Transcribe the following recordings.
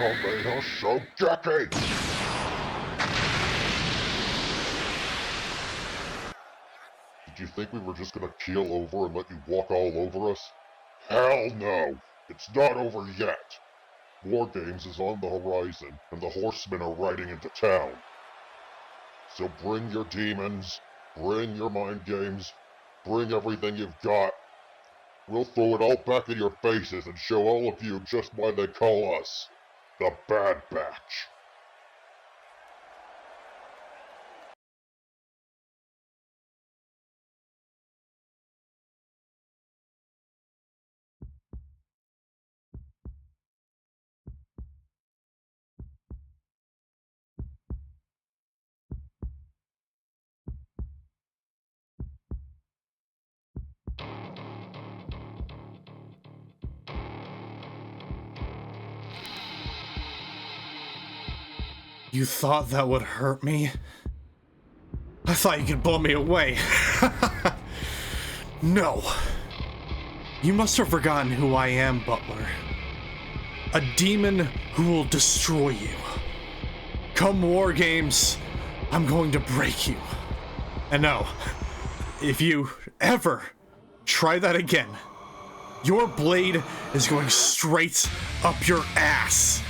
Tomato soap jacket! Did you think we were just gonna keel over and let you walk all over us? Hell no! It's not over yet! War Games is on the horizon, and the horsemen are riding into town. So bring your demons, bring your mind games, bring everything you've got. We'll throw it all back in your faces and show all of you just why they call us the Bad Batch. You thought that would hurt me? I thought you could blow me away. No. You must have forgotten who I am, Butler. A demon who will destroy you. Come War Games, I'm going to break you. And no, if you ever try that again, your blade is going straight up your ass.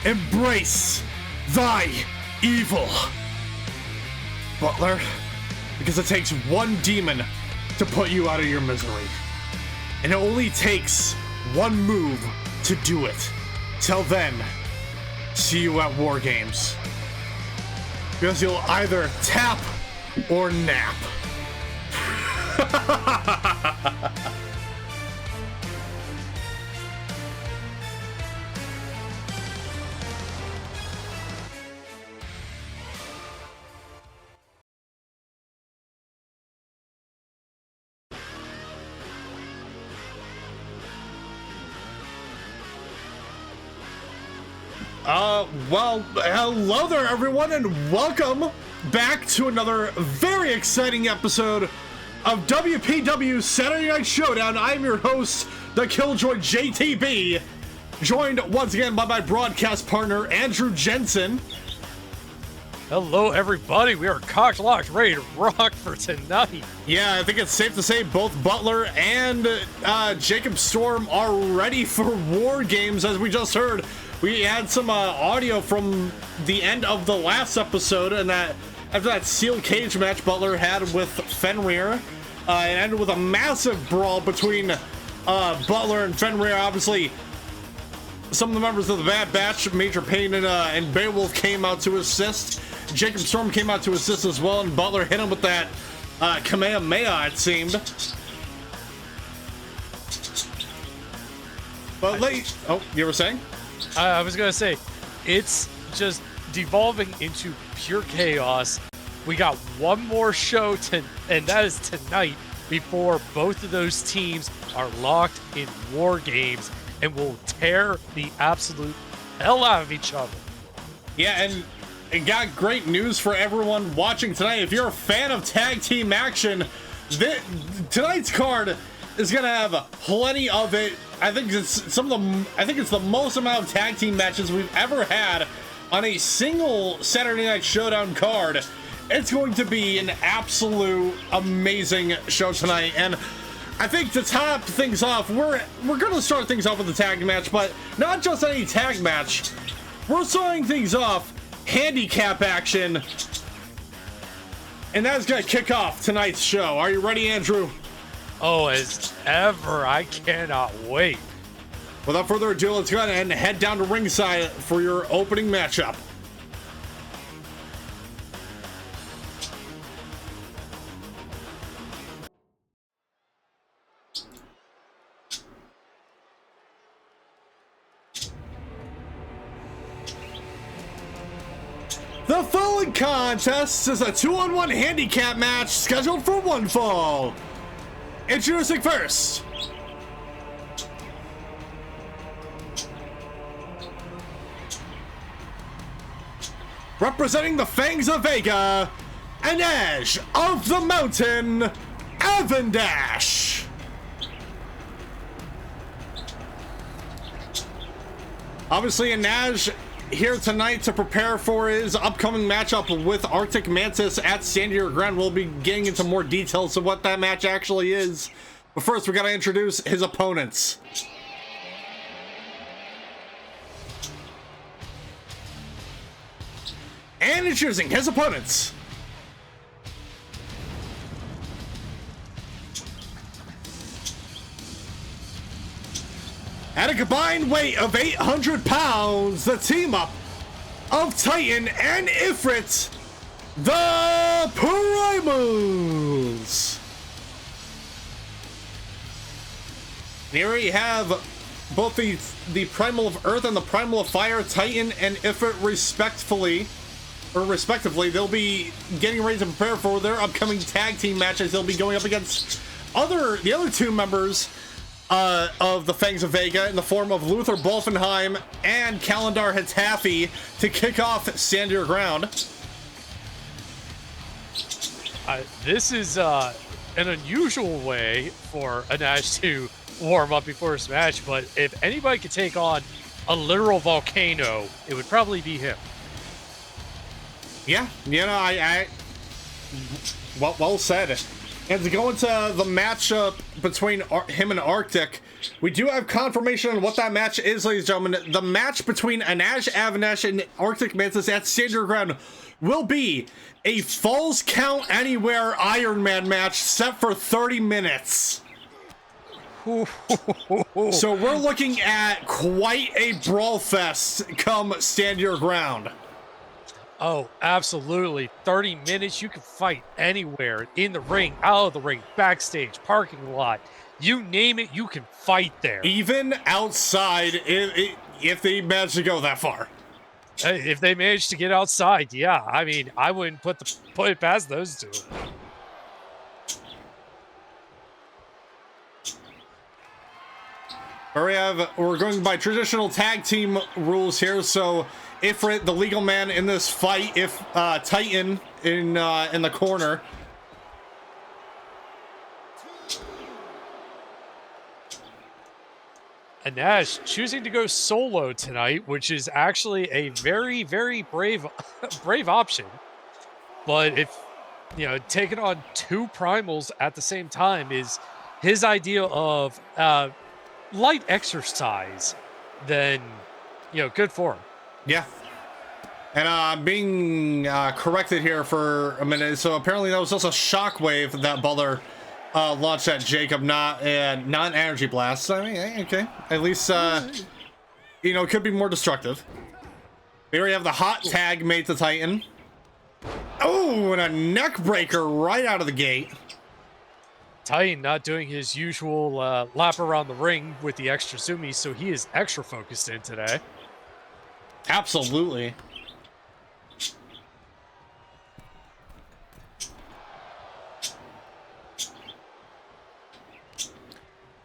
Embrace thy evil, Butler, because it takes one demon to put you out of your misery. And it only takes one move to do it. Till then, see you at War Games. Because you'll either tap or nap. Well, hello there everyone, and welcome back to another very exciting episode of WPW Saturday Night Showdown. I'm your host, the Killjoy JTB, joined once again by my broadcast partner, Andrew Jensen. Hello everybody, we are cocked, locked, ready to rock for tonight. Yeah, I think it's safe to say both Butler and Jacob Storm are ready for War Games. As we just heard, we had some audio from the end of the last episode, and that after that steel cage match Butler had with Fenrir, it ended with a massive brawl between Butler and Fenrir. Obviously, some of the members of the Bad Batch, Major Payne and Beowulf, came out to assist. Jacob Storm came out to assist as well, and Butler hit him with that Kamehameha, it seemed. But oh, you were saying? I was gonna say, it's just devolving into pure chaos. We got one more show and that is tonight, before both of those teams are locked in War Games and will tear the absolute hell out of each other. Yeah, and got great news for everyone watching tonight. If you're a fan of tag team action, tonight's card is gonna have plenty of it. I think it's the most amount of tag team matches we've ever had on a single Saturday Night Showdown card. It's going to be an absolute amazing show tonight, and I think to top things off, we're gonna start things off with a tag match, but not just any tag match. We're starting things off handicap action, and that's gonna kick off tonight's show. Are you ready, Andrew? Oh, as ever, I cannot wait. Without further ado, let's go ahead and head down to ringside for your opening matchup. The following contest is a 2-on-1 handicap match scheduled for one fall. Introducing first, representing the Fangs of Vega, Anaj of the Mountain, Avendash. Obviously, Anaj here tonight to prepare for his upcoming matchup with Arctic Mantis at Stand Your Ground. We'll be getting into more details of what that match actually is. But first, we gotta introduce his opponents. And introducing his opponents. At a combined weight of 800 pounds, the team up of Titan and Ifrit, the Primals. Here we have both the Primal of Earth and the Primal of Fire, Titan and Ifrit respectively. They'll be getting ready to prepare for their upcoming tag team matches. They'll be going up against the other two members of the Fangs of Vega in the form of Luther Bolfenheim and Kalendar Hatafi to kick off Stand Your Ground. This is an unusual way for Anaj to warm up before his match, but if anybody could take on a literal volcano, it would probably be him. Yeah, you know, well said. And to go into the matchup between him and Arctic, we do have confirmation on what that match is, ladies and gentlemen. The match between Anaj, Avendash, and Arctic Mantis at Stand Your Ground will be a Falls Count Anywhere Iron Man match set for 30 minutes. So we're looking at quite a brawl fest come Stand Your Ground. Oh, absolutely. 30 minutes, you can fight anywhere. In the ring, out of the ring, backstage, parking lot. You name it, you can fight there. Even outside, if they manage to go that far. If they manage to get outside, yeah. I mean, I wouldn't put it past those two. We're going by traditional tag team rules here, so Ifrit, the legal man in this fight, Titan in the corner. Anaj choosing to go solo tonight, which is actually a very, very brave option. But if, taking on two primals at the same time is his idea of light exercise, then, good for him. Yeah. And being corrected here for a minute. So apparently that was just a shockwave that Bulter launched at Jacob, not an energy blast. I mean, okay. At least, it could be more destructive. Here we have the hot tag made to Titan. Oh, and a neck breaker right out of the gate. Titan not doing his usual lap around the ring with the extra zoomies, so he is extra focused in today. Absolutely.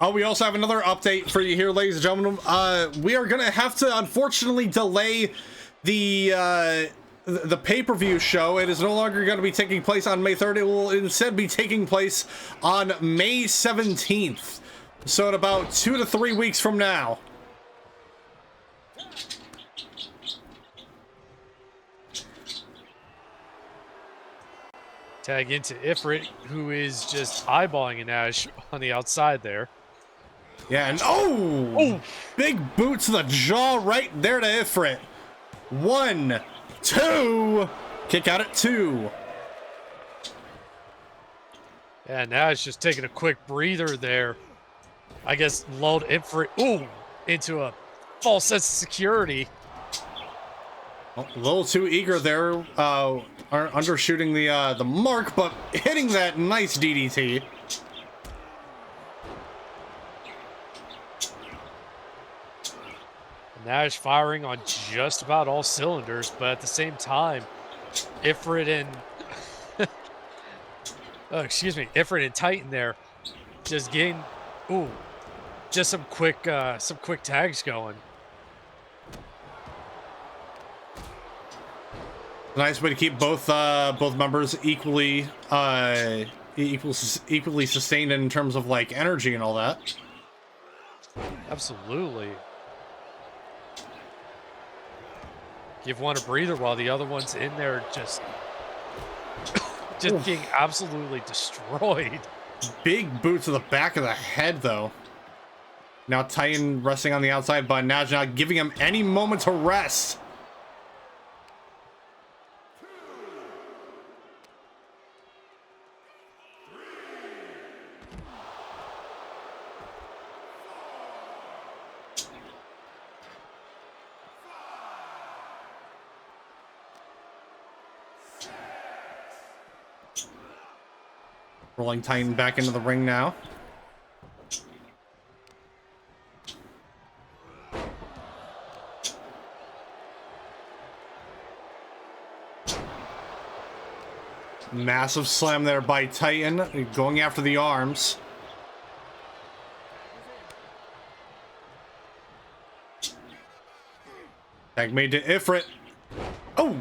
Oh, we also have another update for you here, ladies and gentlemen. We are gonna have to unfortunately delay the pay-per-view show. It is no longer going to be taking place on May 3rd. It will instead be taking place on May 17th. So in about 2 to 3 weeks from now. Tag into Ifrit, who is just eyeballing Anaj on the outside there. Yeah, and big boot to the jaw right there to Ifrit. 1, 2, kick out at 2. Yeah, now it's just taking a quick breather there. I guess lulled Ifrit into a false sense of security. A little too eager there, undershooting the mark, but hitting that nice DDT. Anaj firing on just about all cylinders, but at the same time, Ifrit and Ifrit and Titan there, just getting just some quick tags going. Nice way to keep both members equally sustained in terms of like energy and all that. Absolutely. give one a breather while the other one's in there just being absolutely destroyed. Big boot to the back of the head, though. Now Titan resting on the outside, but Anaj not giving him any moment to rest. Rolling Titan back into the ring now. Massive slam there by Titan, going after the arms. Tag made to Ifrit. Oh!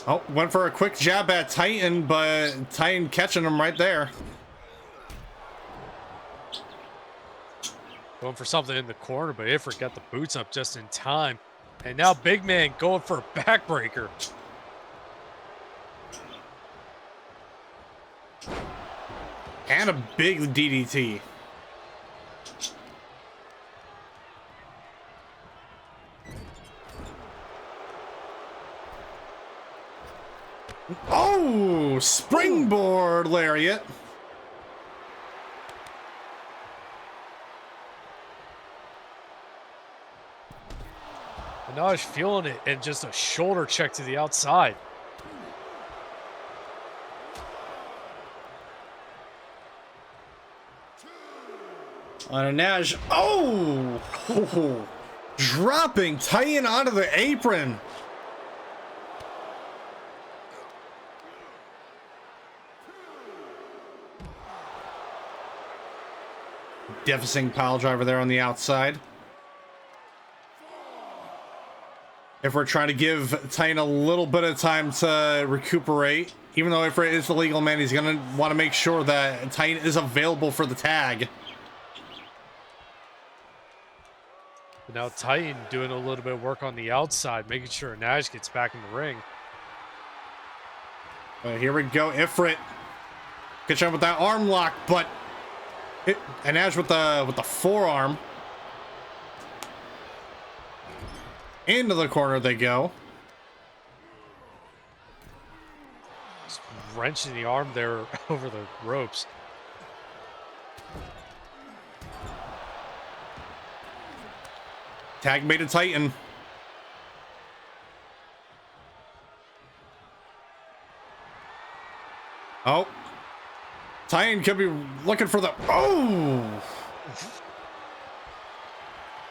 Oh, went for a quick jab at Titan, but Titan catching him right there. Going for something in the corner, but Ifrit got the boots up just in time. And now Big Man going for a backbreaker. And a big DDT. Oh, springboard lariat. Anaj feeling it, and just a shoulder check to the outside. On Anaj. Oh! Dropping Titan onto the apron. Devastating pile driver there on the outside. If we're trying to give Titan a little bit of time to recuperate, even though Ifrit is the legal man, he's going to want to make sure that Titan is available for the tag. But now Titan doing a little bit of work on the outside, making sure Anaj gets back in the ring. Here we go, Ifrit. Good shot with that arm lock, but Anaj with the forearm. Into the corner they go. Just wrenching the arm there over the ropes. Tag made a Titan. Oh. Titan could be looking for the... Oh!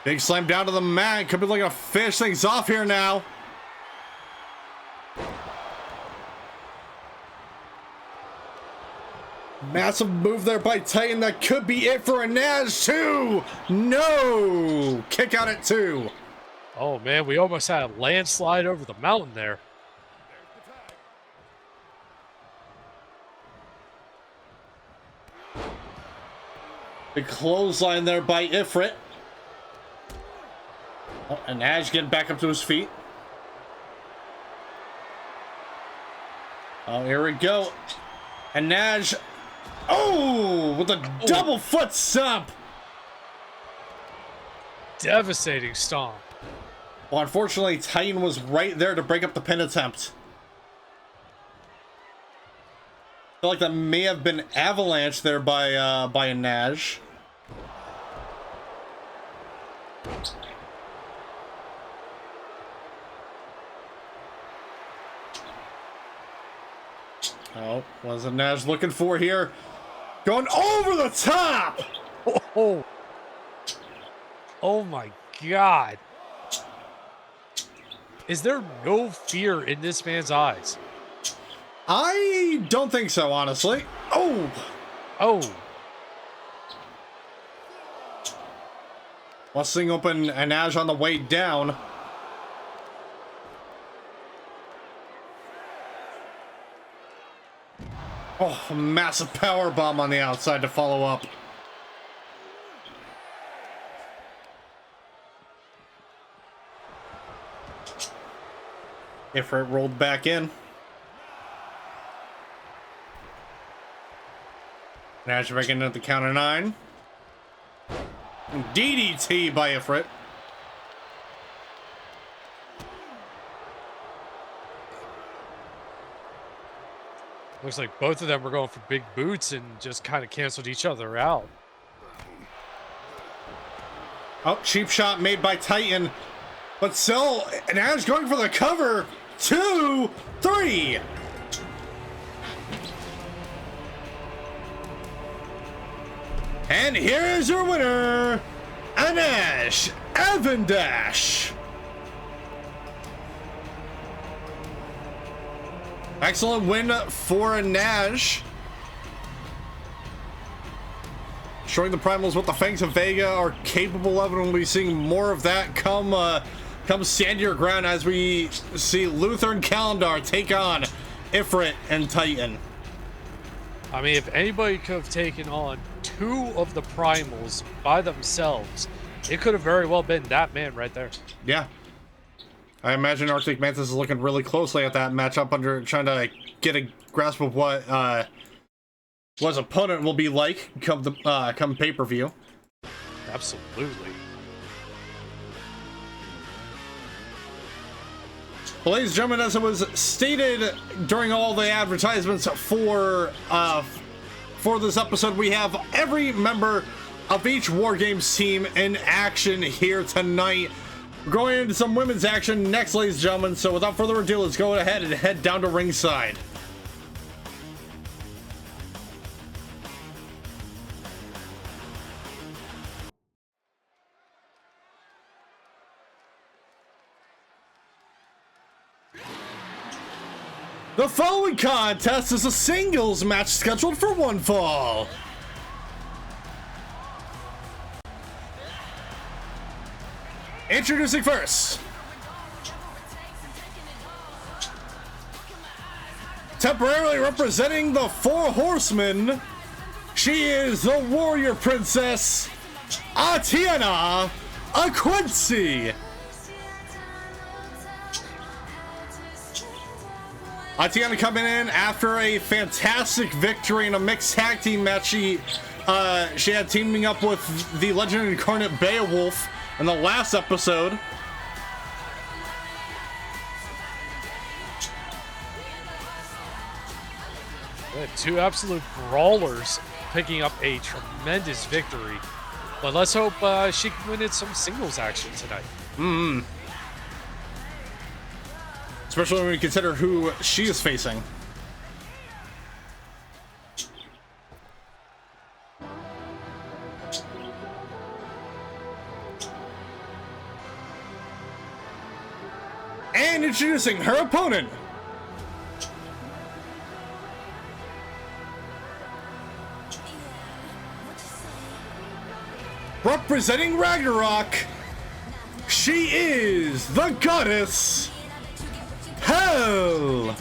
Big slam down to the mat. Could be looking to finish things off here now. Massive move there by Titan. That could be it for Anaj too. No! Kick out at 2. Oh man, we almost had a landslide over the mountain there. Big clothesline there by Ifrit. Oh, Anaj getting back up to his feet. Oh, here we go. Anaj. Oh, with a double foot stomp. Devastating stomp. Well, unfortunately, Titan was right there to break up the pin attempt. I feel like that may have been avalanche there by Anaj. Oh, what's Anaj looking for here? Going over the top! Oh, oh my God. Is there no fear in this man's eyes? I don't think so, honestly. Oh! Oh. Busting open Anaj on the way down. Oh, a massive power bomb on the outside to follow up. Ifrit rolled back in. Anaj back in at the count of 9. DDT by Ifrit. Looks like both of them were going for big boots and just kind of canceled each other out. Oh, cheap shot made by Titan. But still, Anaj going for the cover. 2, 3. And here is your winner, Anaj Avendash. Excellent win for Anaj. Showing the Primals what the Fangs of Vega are capable of, and we'll be seeing more of that come stand your ground as we see Luther and Calendar take on Ifrit and Titan. I mean, if anybody could have taken on 2 of the Primals by themselves, it could have very well been that man right there. Yeah. I imagine Arctic Mantis is looking really closely at that matchup, trying to get a grasp of what his opponent will be like come pay-per-view. Absolutely. Well, ladies and gentlemen, as it was stated during all the advertisements for this episode, we have every member of each War Games team in action here tonight. We're going into some women's action next, ladies and gentlemen, so without further ado, let's go ahead and head down to ringside. The following contest is a singles match scheduled for one fall. Introducing first, temporarily representing the Four Horsemen, she is the Warrior Princess, Atiena Ekwensi. Atiena coming in after a fantastic victory in a mixed tag team match. She had teaming up with the Legend Incarnate Beowulf in the last episode. Yeah, 2 absolute brawlers picking up a tremendous victory. But let's hope she can win in some singles action tonight. Especially when we consider who she is facing. And introducing her opponent, representing Ragnarok, she is the Goddess Hel.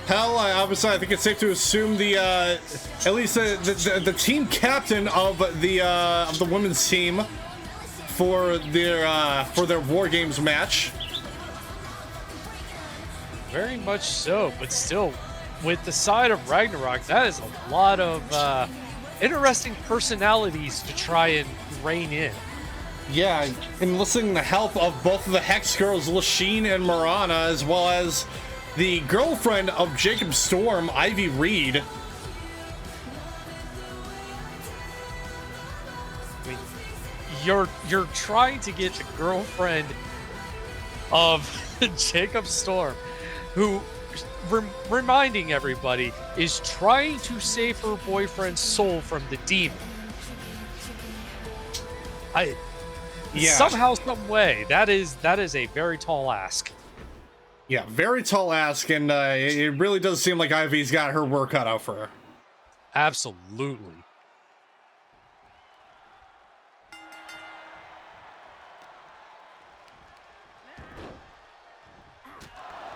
Hel, obviously, I think it's safe to assume the at least the team captain of the women's team for their War Games match. Very much so, but still, with the side of Ragnarok, that is a lot of interesting personalities to try and rein in. Yeah, enlisting the help of both of the Hex girls, Lishene and Moranna, as well as the girlfriend of Jacob Storm, Ivy Reid. I mean, you're trying to get the girlfriend of Jacob Storm, who, reminding everybody, is trying to save her boyfriend's soul from the demon. Somehow, some way, that is a very tall ask. Yeah, very tall ask, and it really does seem like Ivy's got her work cut out for her. Absolutely.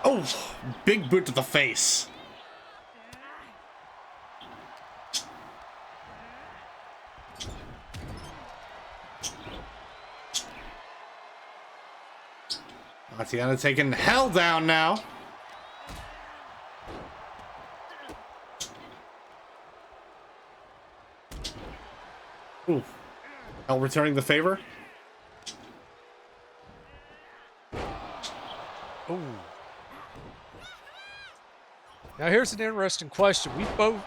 Oh, big boot to the face. Atiena taking Hel down now. Ooh. Hel returning the favor. Ooh. Now here's an interesting question.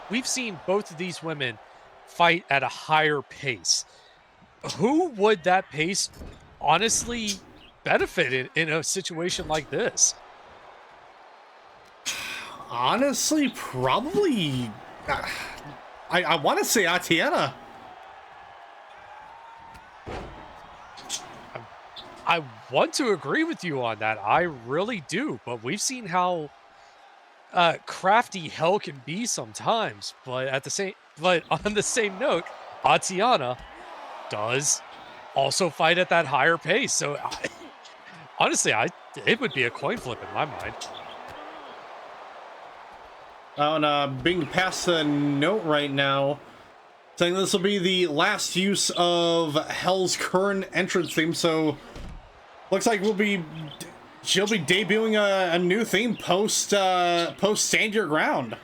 We've seen both of these women fight at a higher pace. Who would that pace honestly benefit in a situation like this? Honestly, probably. I want to say Atiena. I want to agree with you on that. I really do. But we've seen how crafty Hel can be sometimes. But on the same note, Atiena does also fight at that higher pace. So honestly, it would be a coin flip in my mind. On being passed a note right now, saying this will be the last use of Hel's current entrance theme. So looks like she'll be debuting a new theme post Stand Your Ground.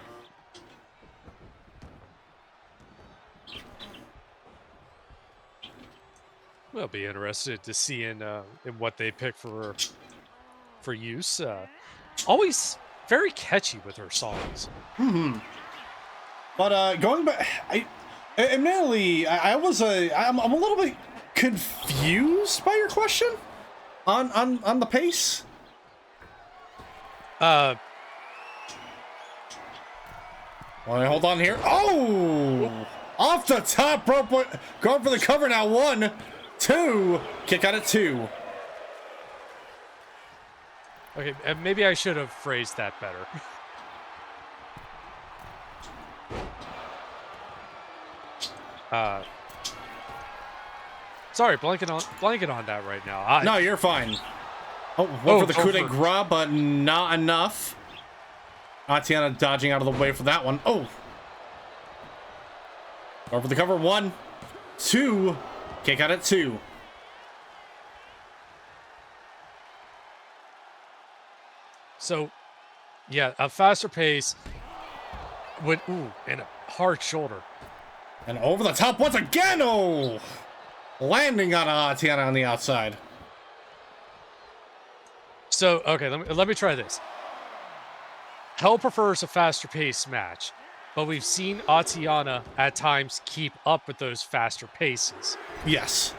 We'll be interested to see in what they pick for use. Always very catchy with her songs. But going back, admittedly, I'm a little bit confused by your question on the pace. Well, Hold on here. Oh, off the top rope, going for the cover now. 1, 2, kick out at 2. okay, maybe I should have phrased that better. Sorry, blanking on that right now. No, you're fine. Oh, went for the coup de grace, but not enough. Atiena dodging out of the way for that one. Oh, over the cover. 1, 2, kick out at 2. So, yeah, a faster pace and a hard shoulder. And over the top once again. Oh, landing on Atiena on the outside. So, okay, let me try this. Hel prefers a faster paced match, but we've seen Atiena at times keep up with those faster paces. Yes.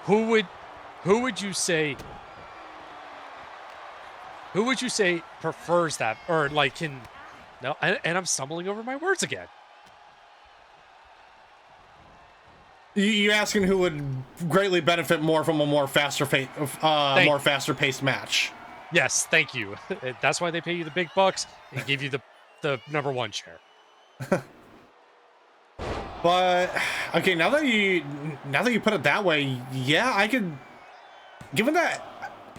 Who would you say prefers that, or like can? No, and I'm stumbling over my words again. You asking who would greatly benefit more from a more faster paced match? Yes, thank you. That's why they pay you the big bucks and give you the number 1 chair. But okay, now that you put it that way, yeah, I could. Given that,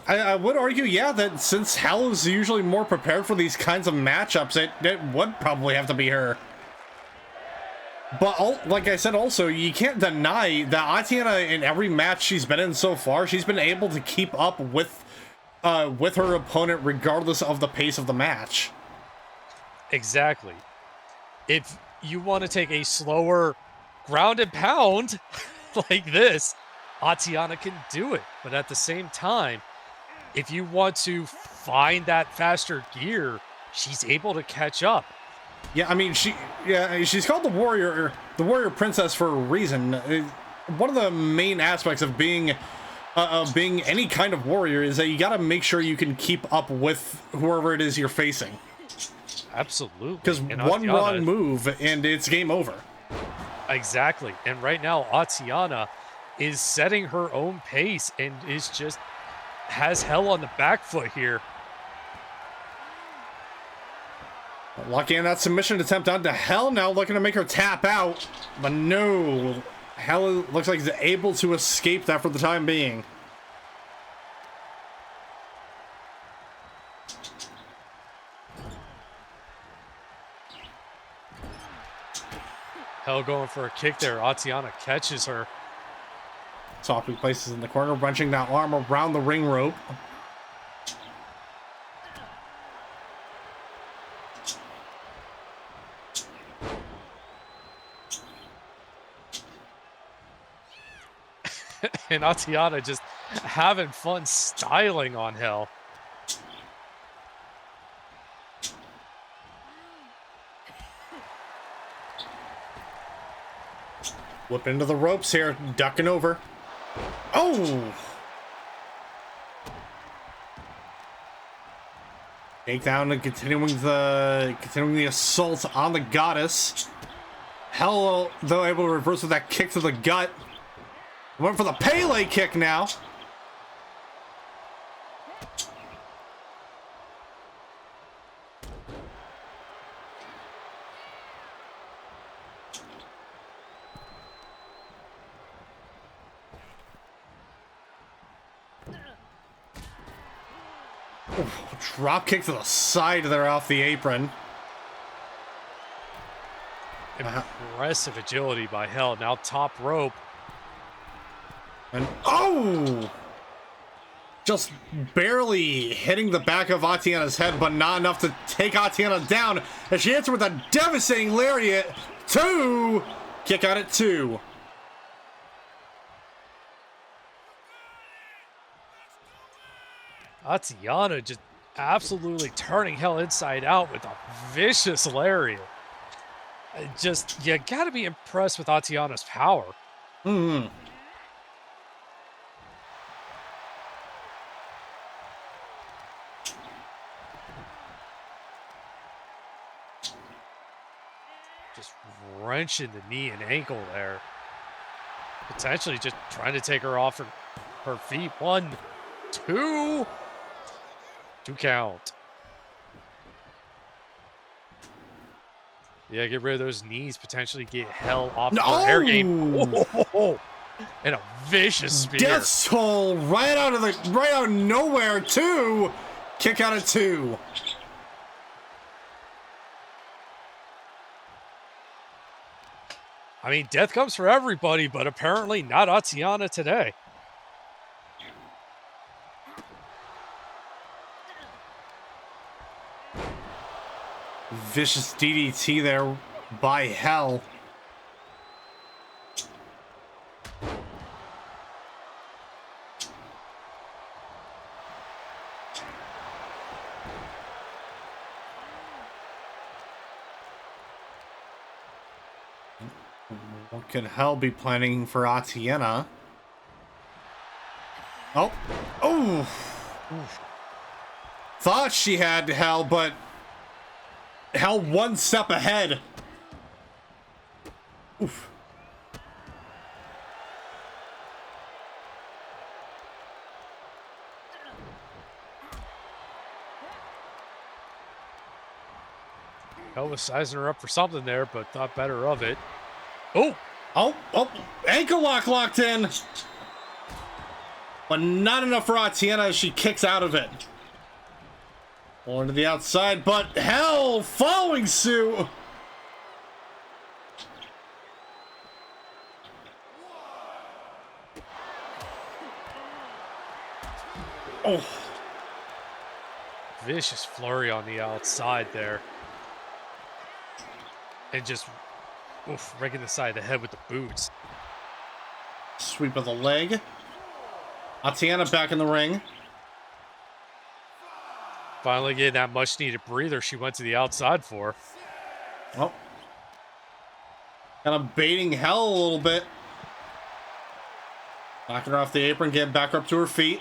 I would argue, yeah, that since Hel is usually more prepared for these kinds of matchups, it would probably have to be her. But like I said, also, you can't deny that Atiena, in every match she's been in so far, she's been able to keep up with her opponent regardless of the pace of the match. Exactly. If you want to take a slower ground and pound like this, Atiena can do it. But at the same time, if you want to find that faster gear, she's able to catch up. Yeah, I mean, she's called the warrior princess for a reason. One of the main aspects of being any kind of warrior is that you got to make sure you can keep up with whoever it is you're facing. Absolutely. Because one wrong move and it's game over. Exactly. And right now, Atiena is setting her own pace and has Hel on the back foot here. Lucky in that submission attempt onto Hel, now looking to make her tap out. But no, Hel looks like he's able to escape that for the time being. Hel going for a kick there. Atiena catches her. Softly places in the corner, wrenching that arm around the ring rope. And Atiena just having fun styling on Hel. Whip into the ropes here, ducking over. Oh! Takedown and continuing the assault on the goddess. Hel, though, able to reverse with that kick to the gut. Went for the Pele kick now. Drop kick to the side there off the apron. Impressive agility by Hel. Now top rope. And oh! Just barely hitting the back of Atiena's head, but not enough to take Atiena down. And she hits her with a devastating lariat. 2! Kick out at 2. Atiena just absolutely turning Hel inside out with a vicious lariat. Just, you gotta be impressed with Atiena's power. Mm-hmm. Just wrenching the knee and ankle there. Potentially just trying to take her off her feet. 1, 2. 2 count. Yeah, get rid of those knees. Potentially get Hel off her air game. Oh, and a vicious spear. Death toll right out of nowhere. 2. Kick out at 2. I mean, death comes for everybody, but apparently not Atiena today. Vicious DDT there by Hel. What could Hel be planning for Atiena? Oh. Oh. Oof. Thought she had Hel, but Hel 1 step ahead. Oof. Hel was sizing her up for something there, but thought better of it. Oh, ankle lock locked in. But not enough for Atiena as she kicks out of it. Pulling to the outside, but Hel following suit. Oh. Vicious flurry on the outside there. And just right in the side of the head with the boots. Sweep of the leg. Atiena back in the ring. Finally getting that much needed breather she went to the outside for. Oh. Kind of baiting Hel a little bit. Knocking her off the apron, getting back up to her feet.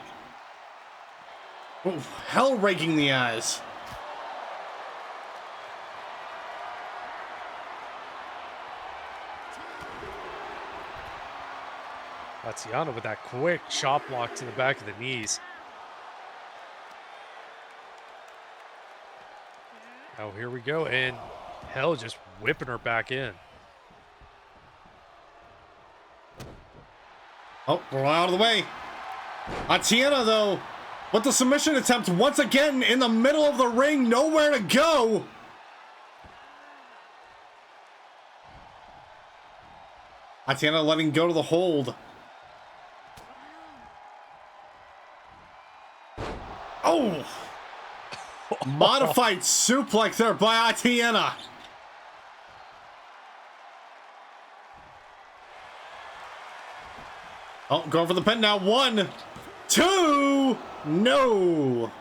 Ooh, Hel raking the eyes. Atiena with that quick chop block to the back of the knees. Oh, here we go. And Hel just whipping her back in. Oh, we're out of the way. Atiena, though, with the submission attempt once again in the middle of the ring, nowhere to go. Atiena letting go to the hold. Modified suplex there by Atiena. Oh, going for the pin now. 1, 2, no.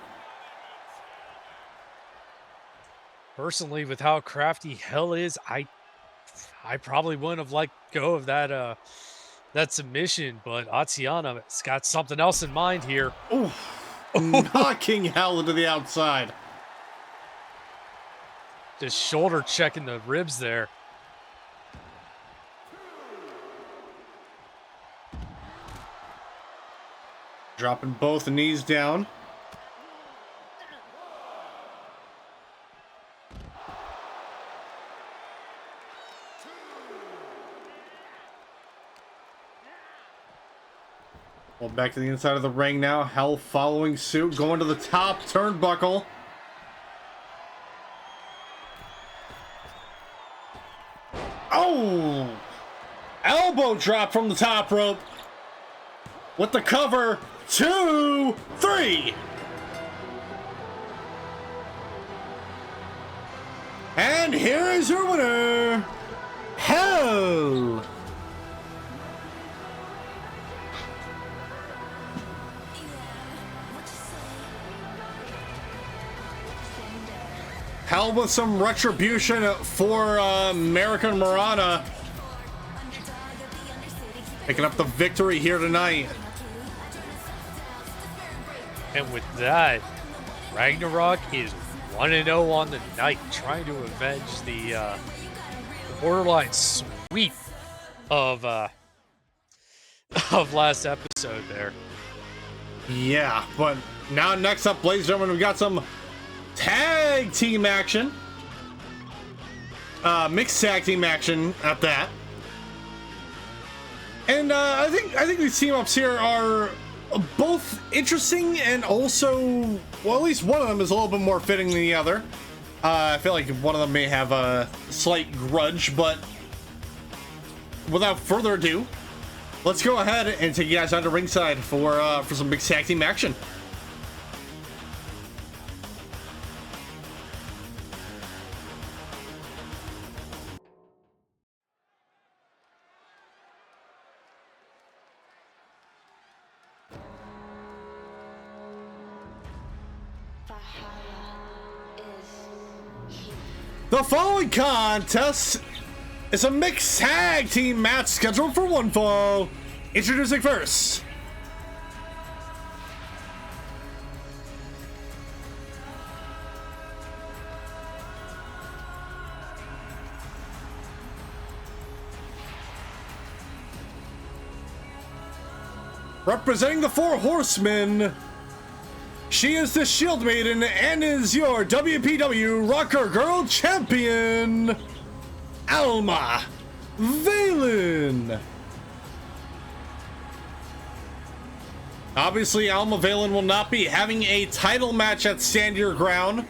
Personally, with how crafty Hel is, I probably wouldn't have let go of that that submission, but Atiana's got something else in mind here. Ooh, knocking Hel into the outside. Just shoulder checking the ribs there. Dropping both knees down. Well, back to the inside of the ring now. Hel following suit, going to the top turnbuckle. Oh! Elbow drop from the top rope. With the cover. 2, 3. And here is your winner, Hel. Hel with some retribution for American Moranna. Picking up the victory here tonight. And with that, Ragnarok is 1-0 on the night, trying to avenge the borderline sweep of last episode there. Yeah, but now next up, ladies and gentlemen, we got some tag team action. Mixed tag team action at that. And I think these team ups here are both interesting and also, well, at least one of them is a little bit more fitting than the other. I feel like one of them may have a slight grudge, but without further ado, let's go ahead and take you guys onto ringside for some big tag team action. The following contest is a mixed tag team match scheduled for one fall. Introducing first, representing the Four Horsemen, she is the Shield Maiden and is your WPW Rocker Girl Champion, Alma Valen. Obviously, Alma Valen will not be having a title match at Stand Your Ground.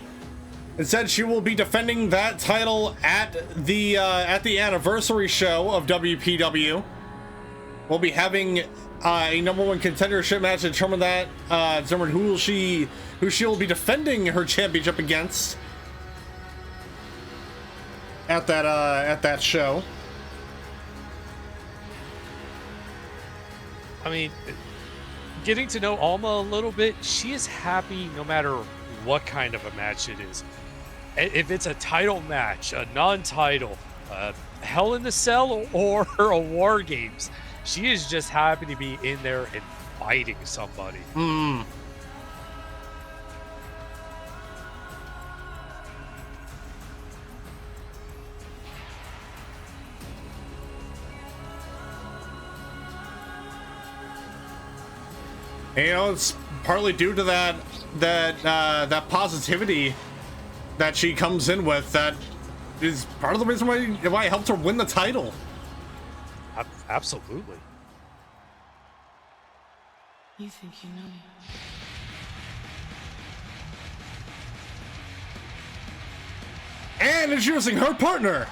Instead, she will be defending that title at the anniversary show of WPW. We'll be having a #1 contendership match to determine who she will be defending her championship against at that show. I mean, getting to know Alma a little bit, she is happy no matter what kind of a match it is. If it's a title match, a non-title, Hell in the Cell, or a War Games, she is just happy to be in there and fighting somebody. You know, it's partly due to that positivity that she comes in with. That is part of the reason why I helped her win the title. Absolutely. You think you know me? And introducing her partner,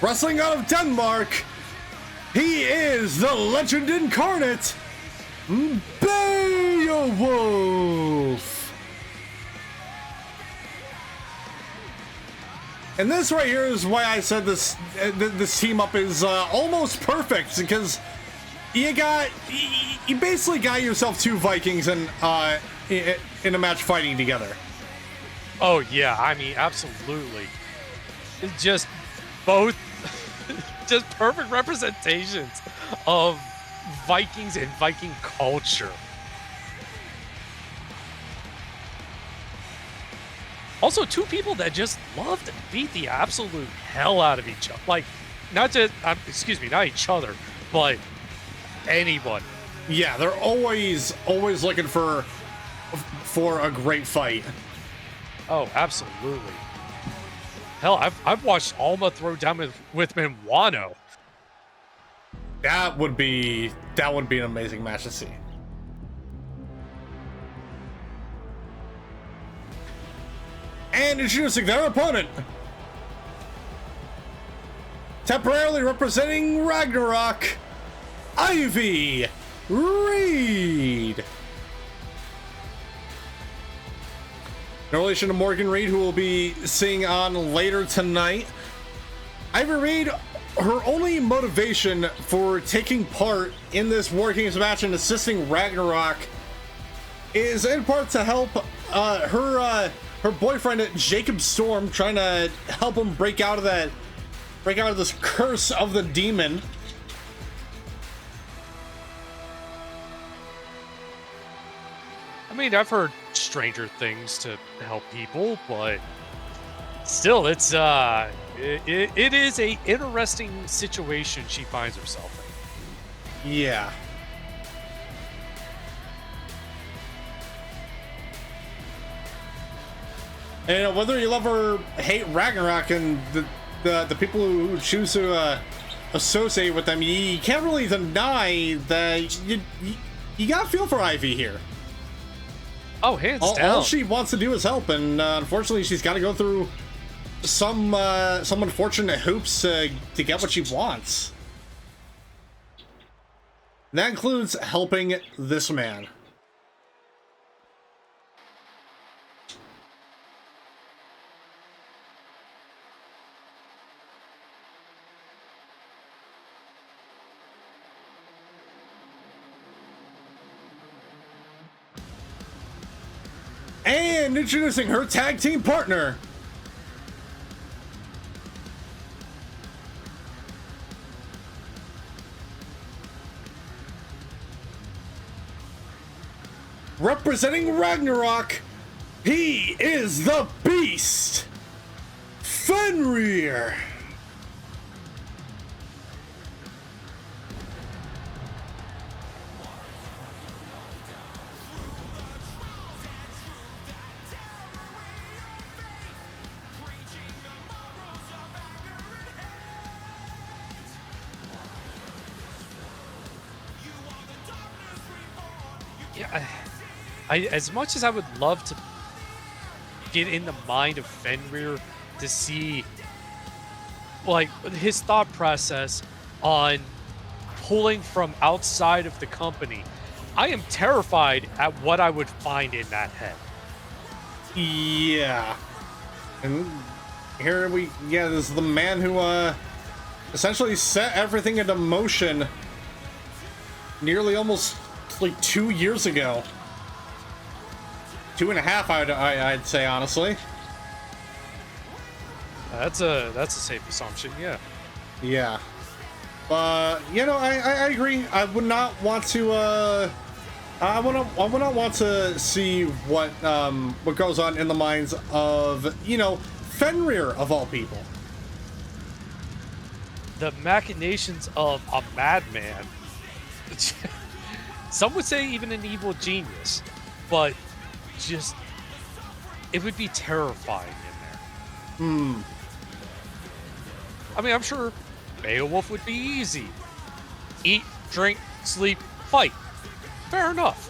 wrestling out of Denmark, he is the legend incarnate, Beowulf. And this right here is why I said this team up is almost perfect, because you basically got yourself two Vikings in a match fighting together. Oh yeah, I mean absolutely. It's just both just perfect representations of Vikings and Viking culture. Also, two people that just love to beat the absolute hell out of each other. Like, not just, not each other, but anyone. Yeah, they're always looking for a great fight. Oh, absolutely. Hell, I've watched Alma throw down with Minuano. That would be an amazing match to see. And introducing their opponent, temporarily representing Ragnarok, Ivy Reid. In relation to Morgan Reid, who we'll be seeing on later tonight, Ivy Reid, her only motivation for taking part in this War Games match and assisting Ragnarok is in part to help her boyfriend Jacob Storm, trying to help him break out of this curse of the demon. I mean, I've heard stranger things to help people, but still, it's it is a interesting situation she finds herself in. Yeah. And whether you love or hate Ragnarok and the people who choose to associate with them, you can't really deny that you got to feel for Ivy here. Oh, hands down. All she wants to do is help, and unfortunately, she's got to go through some unfortunate hoops to get what she wants. That includes helping this man. And introducing her tag team partner, representing Ragnarok, he is the Beast, Fenrir. Yeah, as much as I would love to get in the mind of Fenrir to see like his thought process on pulling from outside of the company, I am terrified at what I would find in that head. Yeah. And here this is the man who essentially set everything into motion nearly almost like 2 years ago. 2.5, I'd say, honestly. That's a safe assumption, yeah. Yeah. But I agree. I would not want to I would not want to see what goes on in the minds of, Fenrir of all people. The machinations of a madman. Some would say even an evil genius, but just it would be terrifying in there. I mean, I'm sure Beowulf would be easy. Eat, drink, sleep, fight. Fair enough.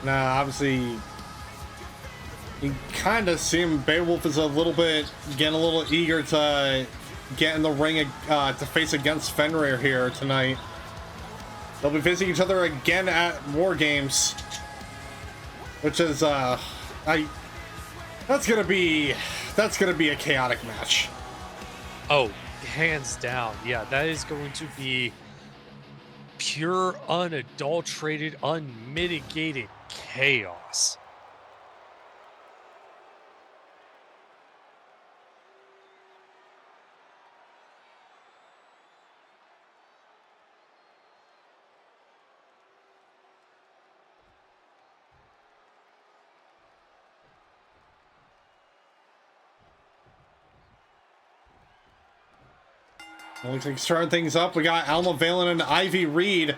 Nah, obviously, you kind of seem Beowulf is getting a little eager to get in the ring to face against Fenrir here tonight. They'll be facing each other again at War Games, which is that's gonna be a chaotic match. Oh, hands down. Yeah, that is going to be pure, unadulterated, unmitigated chaos. Looks like starting things up. We got Alma, Valen, and Ivy Reid.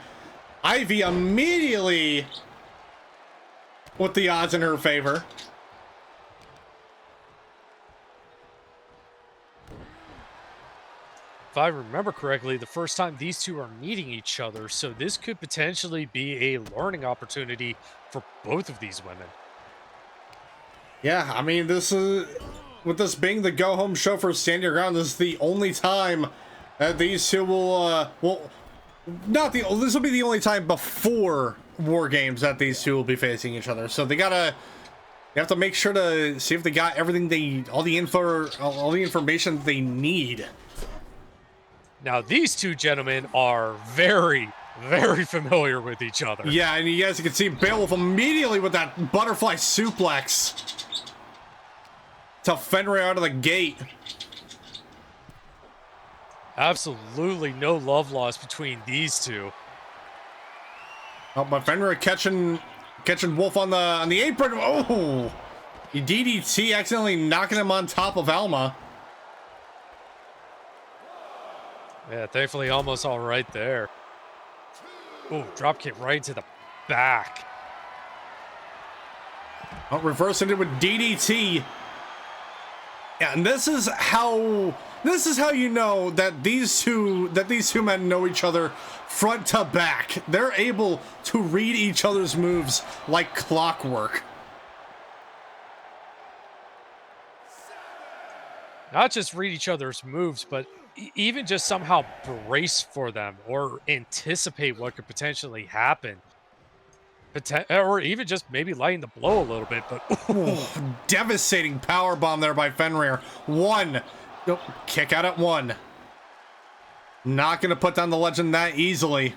Ivy immediately with the odds in her favor. If I remember correctly, the first time these two are meeting each other, so this could potentially be a learning opportunity for both of these women. Yeah, I mean, this is, with this being the go-home show for Stand Your Ground, this is the only time that these two will, this will be the only time before War Games that these two will be facing each other. So they have to make sure to see if they got everything all the information they need. Now, these two gentlemen are very, very familiar with each other. Yeah, and you guys can see Beowulf immediately with that butterfly suplex to Fenrir out of the gate. Absolutely no love lost between these two. Oh, but Fenrir catching Wolf on the apron. Oh, he DDT, accidentally knocking him on top of Alma. Yeah, thankfully almost all right there. Oh, drop kick right into the back. Oh, reversing it with DDT. Yeah, and this is how you know that these two men know each other front to back. They're able to read each other's moves like clockwork. Not just read each other's moves, but even just somehow brace for them or anticipate what could potentially happen. Or even just maybe lighten the blow a little bit, but oh, devastating power bomb there by Fenrir. One, kick out at one. Not gonna put down the legend that easily.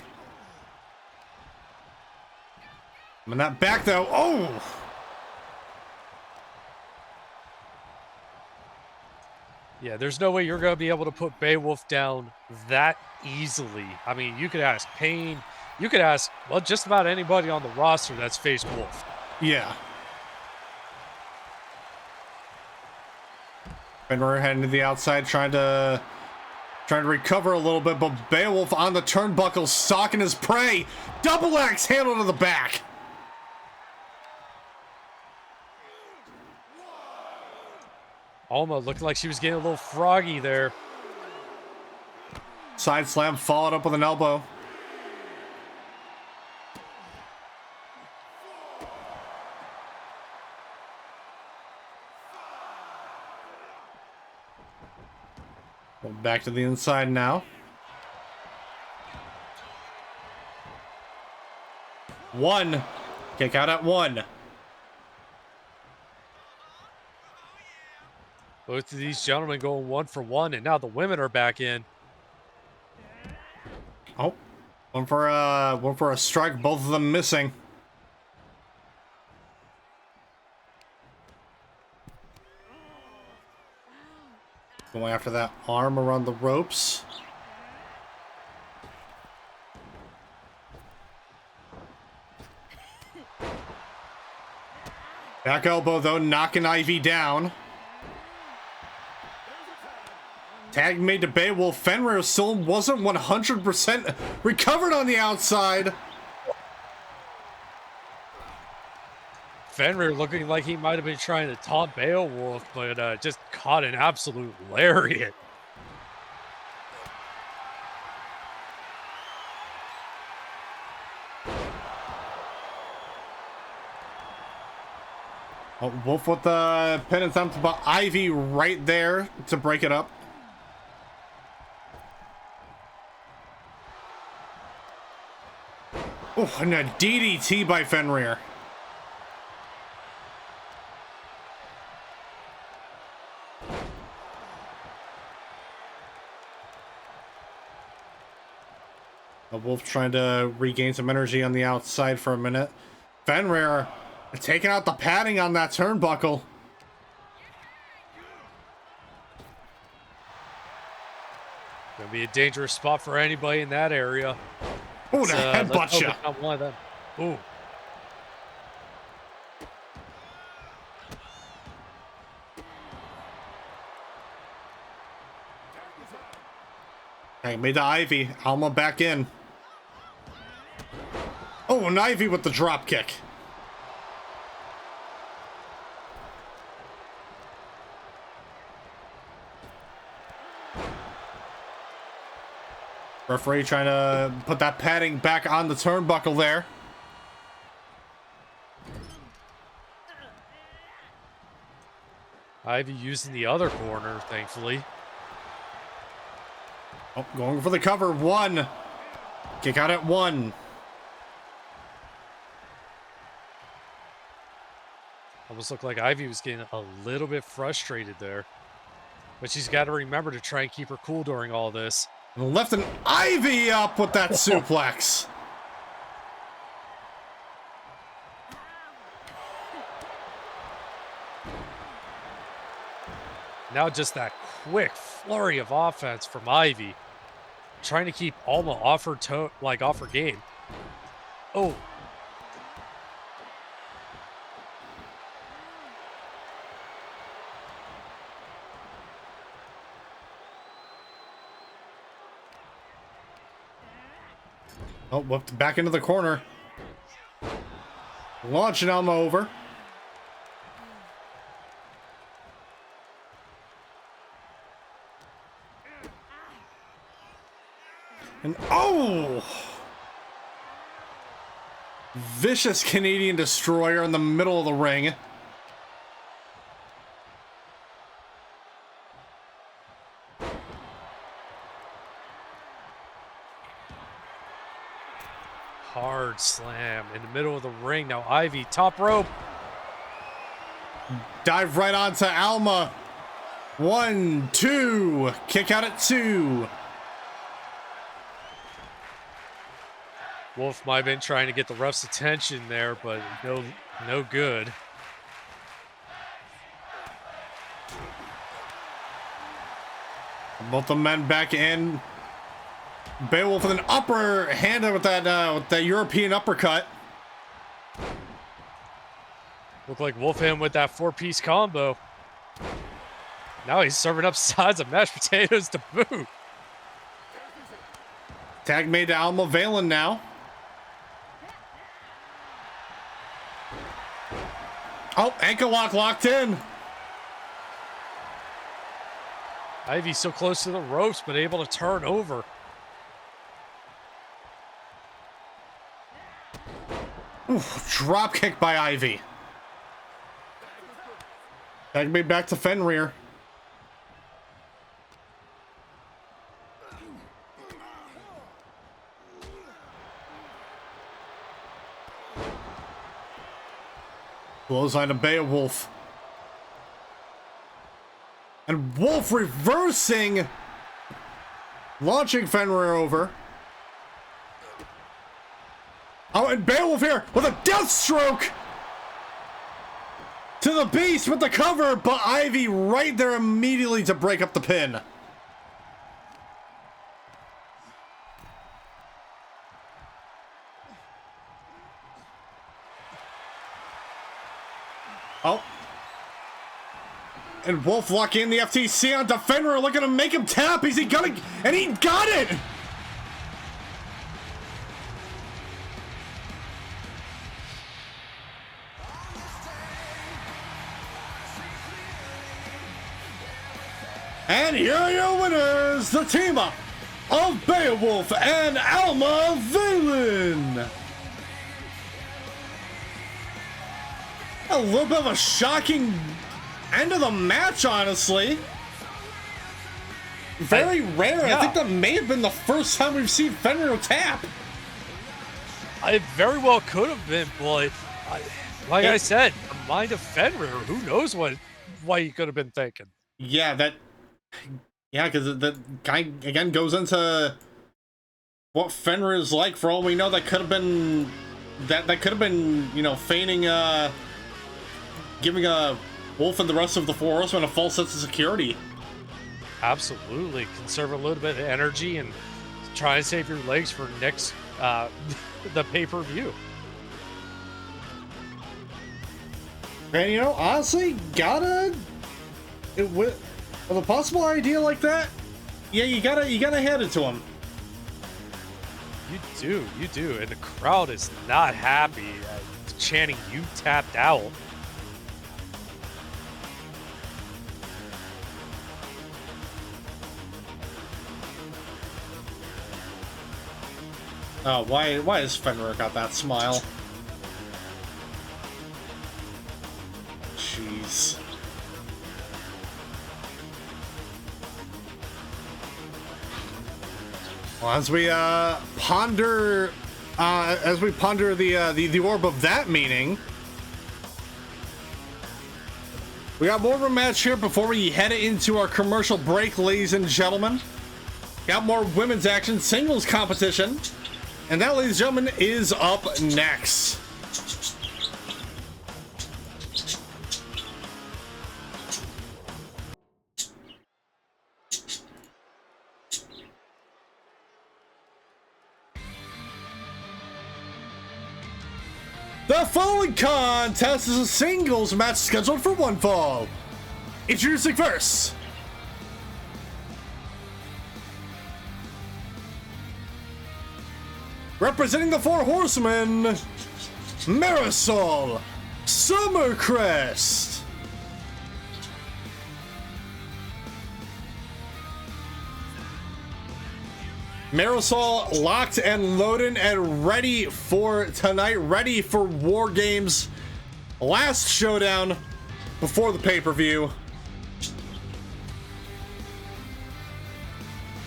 And that back though. Oh, yeah, there's no way you're gonna be able to put Beowulf down that easily. I mean, you could ask Payne. You could ask, well, just about anybody on the roster that's faced Wolf. yeah. Fenrir heading to the outside, trying to recover a little bit, but Beowulf on the turnbuckle, stalking his prey. Double axe handle to the back. Alma looked like she was getting a little froggy there. Side slam followed up with an elbow. Back to the inside now. One. Kick out at one. Both of these gentlemen going 1 for 1, and now the women are back in. Oh, one for a strike. Both of them missing. Going after that arm around the ropes. Back elbow though, knocking Ivy down. Tag made to Beowulf. Fenrir still wasn't 100% recovered on the outside. Fenrir looking like he might have been trying to taunt Beowulf, but just caught an absolute lariat. Oh, Wolf with the pin attempt, but Ivy right there to break it up. Oh, and a DDT by Fenrir. Wolf trying to regain some energy on the outside for a minute. Fenrir taking out the padding on that turnbuckle. Gonna be a dangerous spot for anybody in that area. Oh, the headbutt shot. One of them. Ooh. Hey, made the Ivy. Alma back in. Oh, an Ivy with the drop kick. Referee trying to put that padding back on the turnbuckle there. Ivy using the other corner, thankfully. Oh, going for the cover. One. Kick out at one. Almost looked like Ivy was getting a little bit frustrated there. But she's got to remember to try and keep her cool during all this. Left an Ivy up with that suplex. Now just that quick flurry of offense from Ivy. Trying to keep Alma off her off her game. Oh. Oh, whooped back into the corner. Launching Alma over. And oh! Vicious Canadian Destroyer in the middle of the ring. Hard slam in the middle of the ring. Now Ivy, top rope. Dive right onto Alma. 1, 2. Kick out at 2. Wolf might have been trying to get the ref's attention there, but no good. Both the men back in. Beowulf with an upper hand with that European uppercut. Looked like Wolfham with that 4-piece combo. Now he's serving up sides of mashed potatoes to boot. Tag made to Alma Valen now. Oh, ankle lock locked in. Ivy's so close to the ropes, but able to turn over. Oof, drop kick by Ivy. Tag made back to Fenrir. Clothesline to Beowulf. And Wolf reversing. Launching Fenrir over. Oh, and Beowulf here with a death stroke. To the beast with the cover, but Ivy right there immediately to break up the pin. Oh. And Wolf locking in the FTC on Fenrir, looking to make him tap. Is he gonna? And he got it! And here are your winners, the team up of Beowulf and Alma Valen. A little bit of a shocking end of the match, honestly. Very rare. Yeah. I think that may have been the first time we've seen Fenrir tap. It very well could have been, but like I said, the mind of Fenrir, who knows what he could have been thinking. Yeah, because the guy again goes into what Fenrir is like. For all we know, that could have been you know, feigning giving Wolf and the rest of the Four Horsemen a false sense of security. Absolutely, conserve a little bit of energy and try and save your legs for next the pay-per-view. And you know, honestly, with a possible idea like that, yeah, you gotta hand it to him. You do, and the crowd is not happy, chanting "You tapped out." Oh, why has Fenrir got that smile? Jeez. Well, as we ponder the orb of that meaning, we got more of a match here before we head into our commercial break, ladies and gentlemen. Got more women's action, singles competition, and that, ladies and gentlemen, is up next. The following contest is a singles match scheduled for one fall. Introducing first, representing the Four Horsemen, Marisol, Summercrest. Marisol locked and loaded and ready for tonight, ready for War Games. Last showdown before the pay-per-view.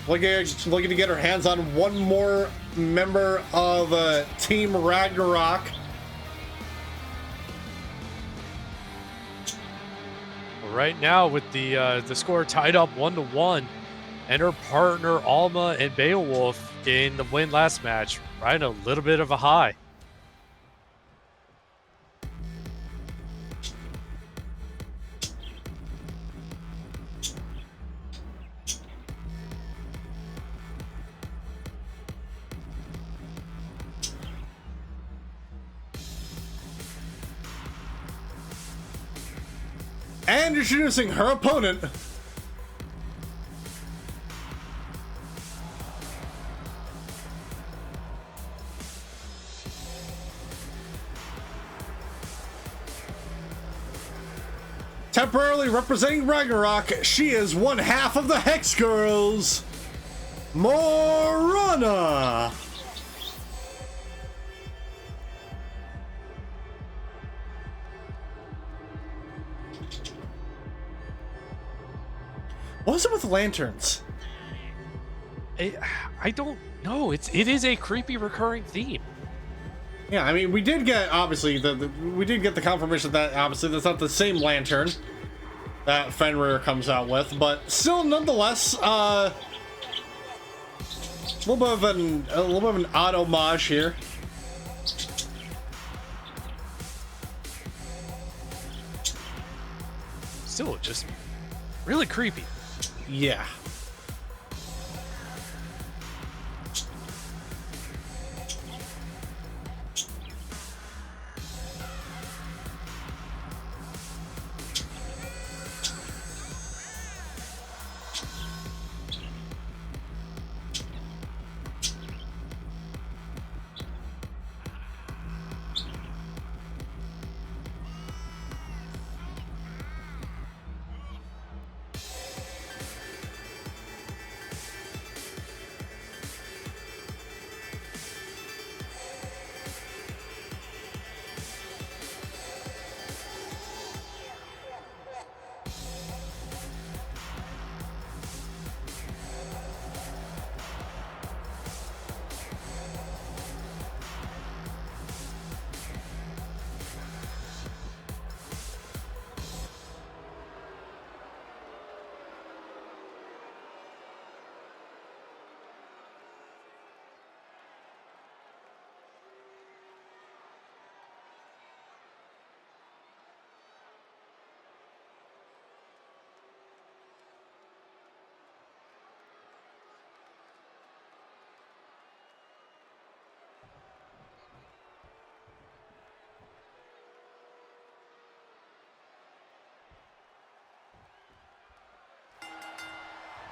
Looking to get her hands on one more member of Team Ragnarok. Right now, with the score tied up 1-1, and her partner Alma and Beowulf in the win last match, riding a little bit of a high. And introducing her opponent, temporarily representing Ragnarok, she is one half of the Hex Girls, Moranna. What is it with lanterns? I don't know. It is a creepy recurring theme. Yeah, I mean, we did get, obviously, we did get the confirmation that, obviously, that's not the same lantern that Fenrir comes out with, but still, nonetheless, a little bit of an odd homage here. Still, just really creepy. Yeah.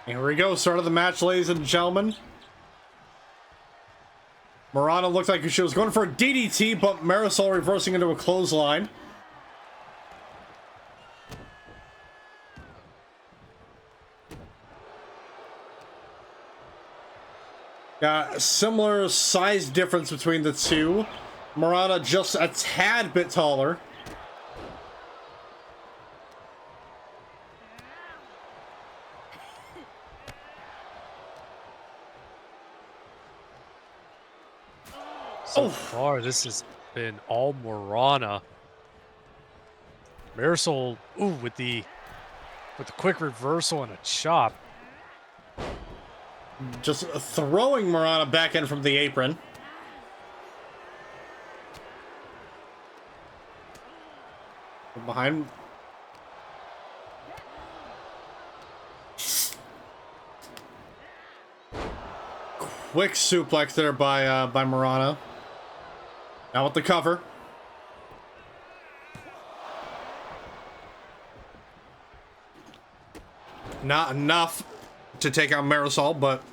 Here we go, start of the match, ladies and gentlemen. Moranna looked like she was going for a DDT, but Marisol reversing into a clothesline. Got a similar size difference between the two. Moranna just a tad bit taller. So far, this has been all Moranna. Marisol, ooh, with the quick reversal and a chop. Just throwing Moranna back in from the apron. From behind. Quick suplex there by Moranna. Now with the cover. Not enough to take out Marisol, but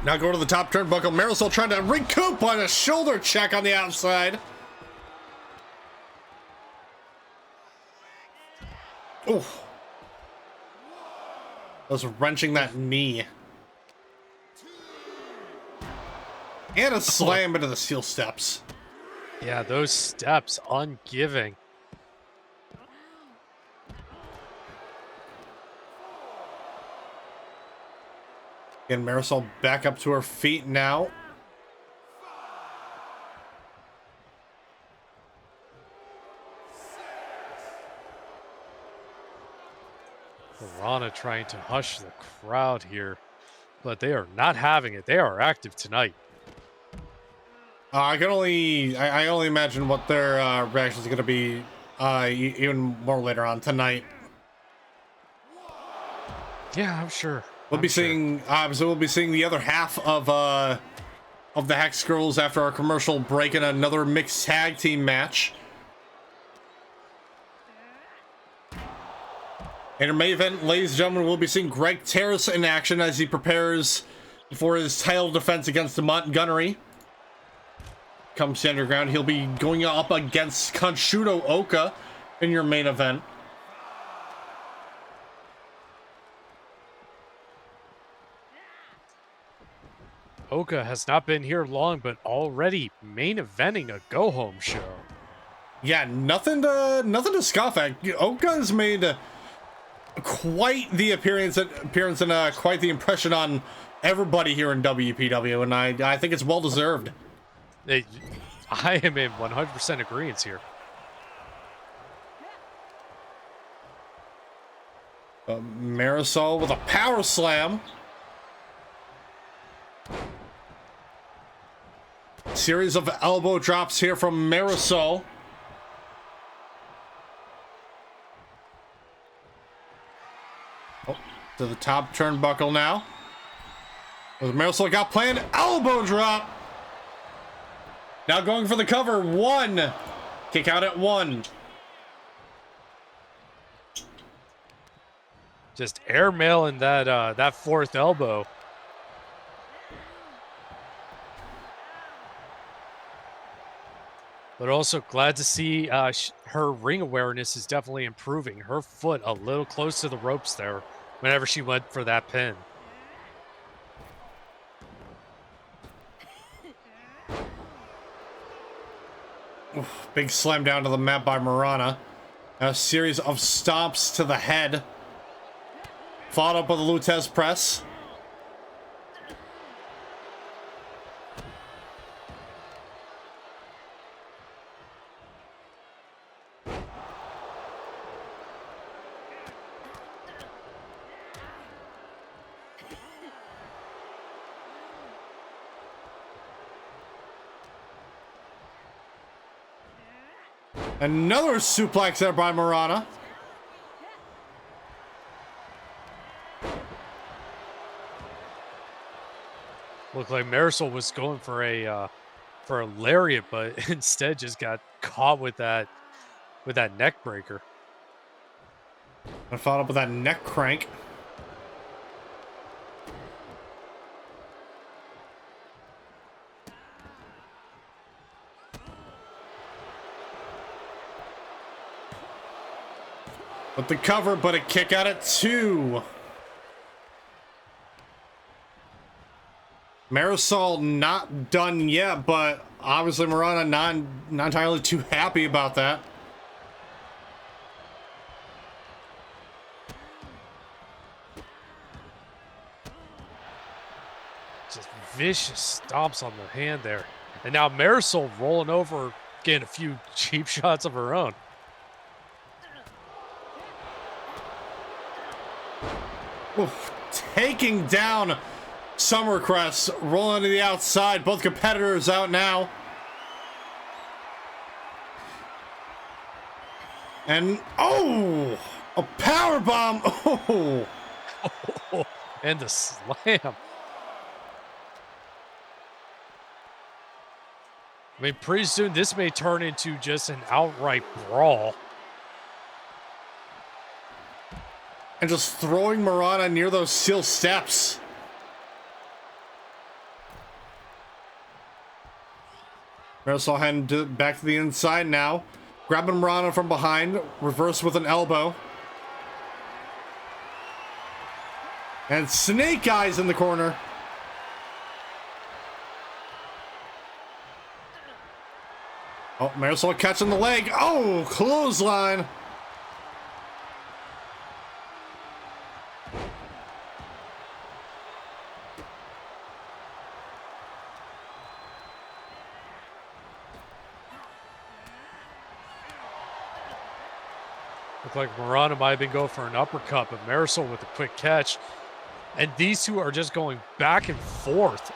now go to the top turnbuckle. Marisol trying to recoup on a shoulder check on the outside. Oof. Was wrenching that knee. And a slam into the steel steps. Yeah, those steps, ungiving. And Marisol back up to her feet now. Moranna trying to hush the crowd here, but they are not having it. They are active tonight. I only imagine what their reaction is going to be even more later on tonight. Yeah, I'm sure. We'll be seeing the other half of the Hex Girls after our commercial break in another mixed tag team match. In our main event, ladies and gentlemen, we'll be seeing Greg Terrace in action as he prepares for his title defense against Montgomery. Come stand your ground, he'll be going up against Kanshudo Oka in your main event. Oka has not been here long, but already main eventing a go-home show. Yeah, nothing to scoff at. Oka has made quite the appearance and quite the impression on everybody here in WPW, and I think it's well deserved. I am in 100% agreement here. Marisol with a power slam. Series of elbow drops here from Marisol. Oh, to the top turnbuckle now. Marisol got planned. Elbow drop. Now going for the cover. One. Kick out at one. Just airmailing that fourth elbow. But also glad to see her ring awareness is definitely improving. Her foot a little close to the ropes there whenever she went for that pin. Oof, big slam down to the mat by Moranna. A series of stomps to the head. Followed up with a Lutez press. Another suplex there by Moranna. Looked like Marisol was going for a lariat, but instead just got caught with that neck breaker. I followed up with that neck crank. With the cover, but a kick out at 2. Marisol not done yet, but obviously Moranna not entirely too happy about that. Just vicious stomps on the hand there. And now Marisol rolling over, getting a few cheap shots of her own. Oof, taking down Summercrest, rolling to the outside. Both competitors out now. And, oh! A power bomb! Oh! And the slam. I mean, pretty soon this may turn into just an outright brawl. And just throwing Moranna near those steel steps. Marisol heading back to the inside now. Grabbing Moranna from behind. Reverse with an elbow. And Snake Eyes in the corner. Oh, Marisol catching the leg. Oh, clothesline. Looked like Moranna might have been going for an uppercut, but Marisol with a quick catch. And these two are just going back and forth.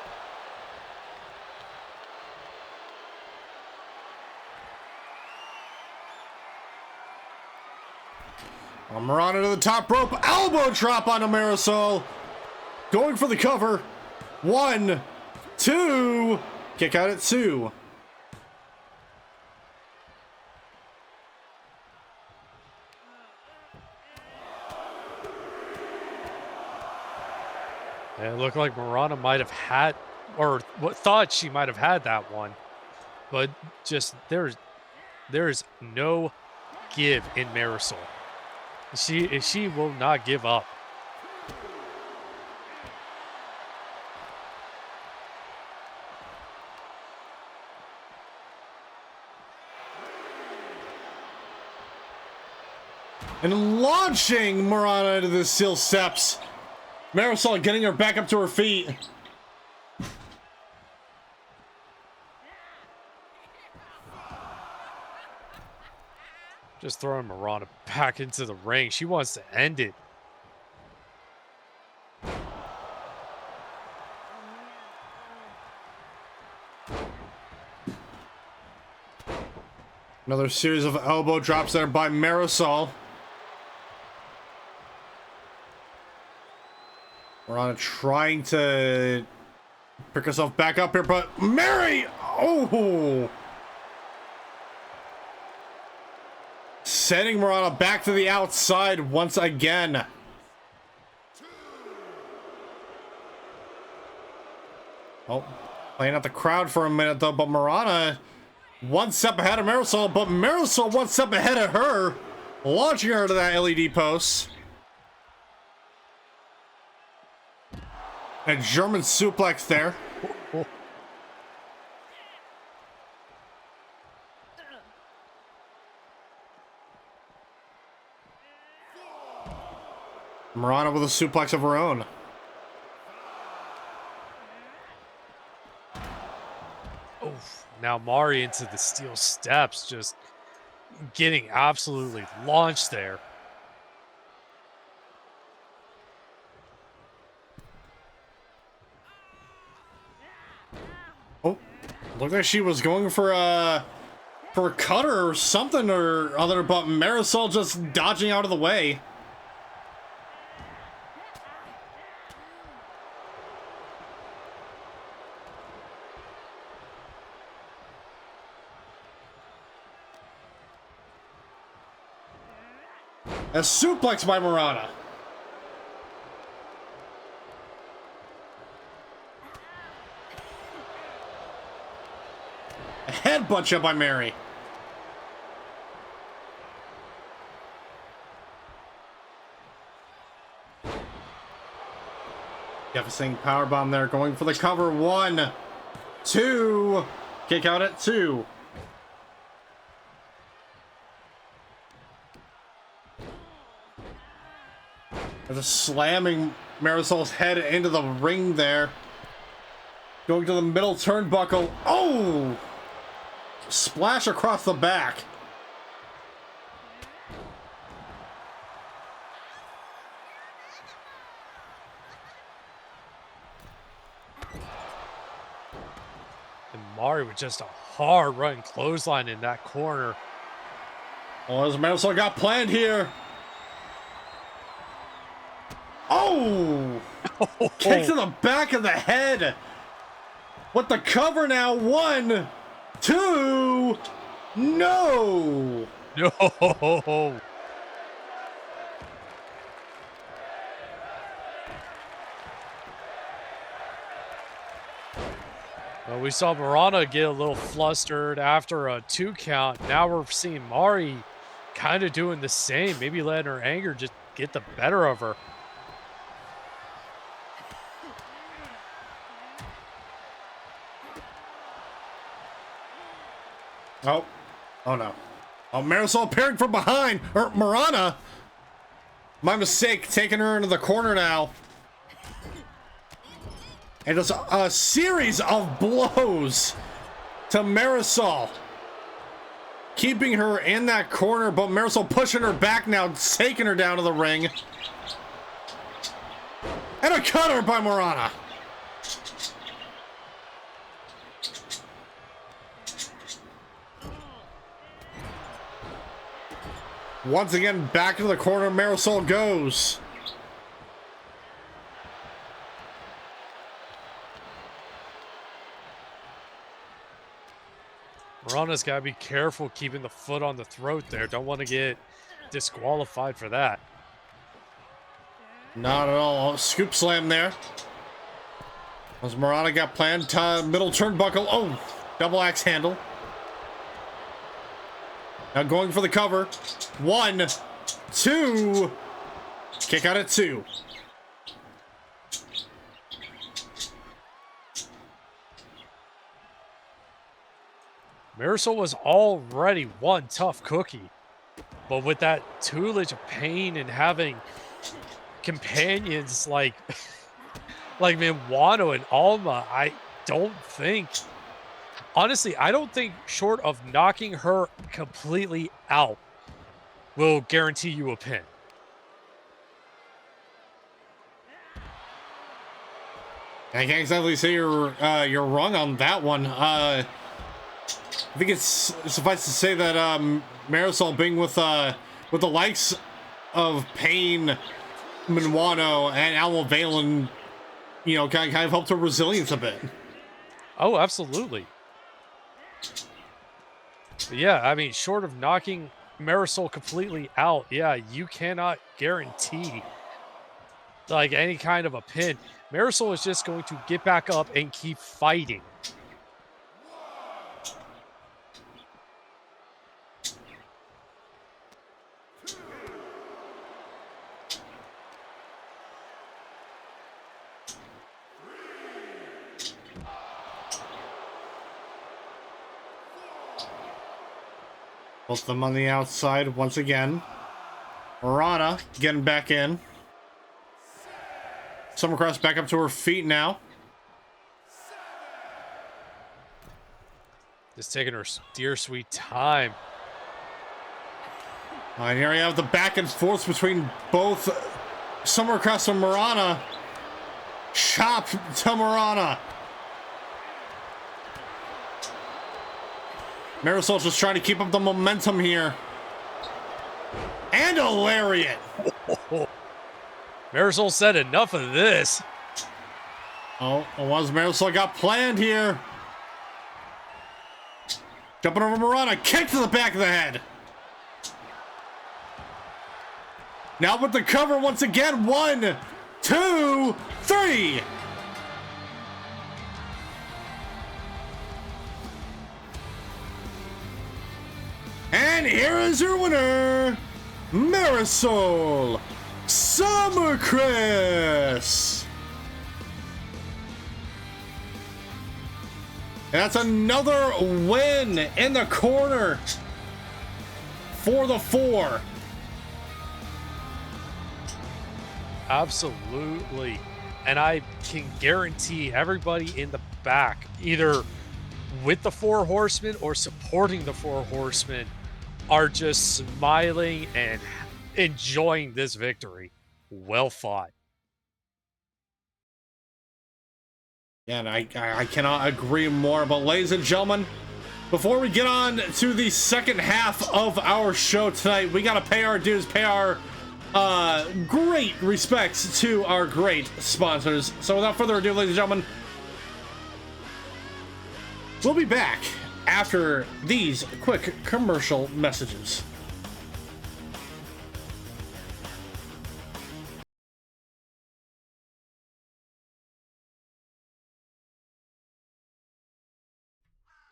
Moranna to the top rope. Elbow drop onto Marisol. Going for the cover. 1, 2. Kick out at 2. And it looked like Moranna might have had, or thought she might have had that one. But just there is no give in Marisol. She will not give up. And launching Moranna into the steel steps. Marisol getting her back up to her feet. Just throwing Moranna back into the ring. She wants to end it. Another series of elbow drops there by Marisol. Moranna trying to pick herself back up here, but Mary! Oh! Sending Moranna back to the outside once again. Oh, playing out the crowd for a minute though, but Moranna one step ahead of Marisol, but Marisol one step ahead of her, launching her to that LED post. A German suplex there. Moranna with a suplex of her own. Oof. Now Mari into the steel steps, just getting absolutely launched there. Oh, looked like she was going for a cutter or something or other, but Marisol just dodging out of the way. A suplex by Moranna. A headbutt shot by Mary. Devastating powerbomb there, going for the cover. 1, 2. Kick out at 2. There's a slamming Marisol's head into the ring there. Going to the middle turnbuckle. Oh! Splash across the back. And Mari with just a hard run clothesline in that corner. Oh, as Marisol got planned here. Oh! Kick to the back of the head. With the cover now. 1, 2. No! No! Well, we saw Moranna get a little flustered after a 2 count. Now we're seeing Mari kind of doing the same. Maybe letting her anger just get the better of her. Oh. Oh no. Oh, Marisol appearing from behind. Or Moranna. My mistake, taking her into the corner now. And just a series of blows to Marisol. Keeping her in that corner, but Marisol pushing her back now, taking her down to the ring. And a cutter by Moranna. Once again, back into the corner, Marisol goes. Moranna's got to be careful keeping the foot on the throat there. Don't want to get disqualified for that. Not at all. Scoop slam there. As Moranna got planned, middle turnbuckle. Oh, double axe handle. Now going for the cover. 1, 2. Kick out at 2. Marisol was already one tough cookie, but with that tutelage of pain and having companions like Minwano and Alma, I don't think, honestly, I don't think short of knocking her completely out will guarantee you a pin. I can't exactly say you're wrong on that one. I think it's suffice to say that Marisol being with the likes of Pain, Minwano, and Alma Valen, you know, kind of helped her resilience a bit. Oh, absolutely. But yeah, I mean, short of knocking Marisol completely out, yeah, you cannot guarantee like any kind of a pin. Marisol is just going to get back up and keep fighting. Both of them on the outside once again. Moranna getting back in. Summercrest back up to her feet now. Just taking her dear sweet time. And here we have the back and forth between both Summercrest and Moranna. Chop to Moranna. Marisol just trying to keep up the momentum here. And a lariat. Marisol said enough of this. Oh, once Marisol got planned here. Jumping over Moranna. Kick to the back of the head. Now with the cover once again. 1, 2, 3. And here is your winner, Marisol Summercrest. And that's another win in the corner for the 4. Absolutely. And I can guarantee everybody in the back, either with the 4 horsemen or supporting the 4 horsemen, are just smiling and enjoying this victory. Well fought. Yeah, and I cannot agree more. But ladies and gentlemen, before we get on to the second half of our show tonight, we gotta pay our dues, pay our great respects to our great sponsors. So without further ado, ladies and gentlemen, we'll be back after these quick commercial messages.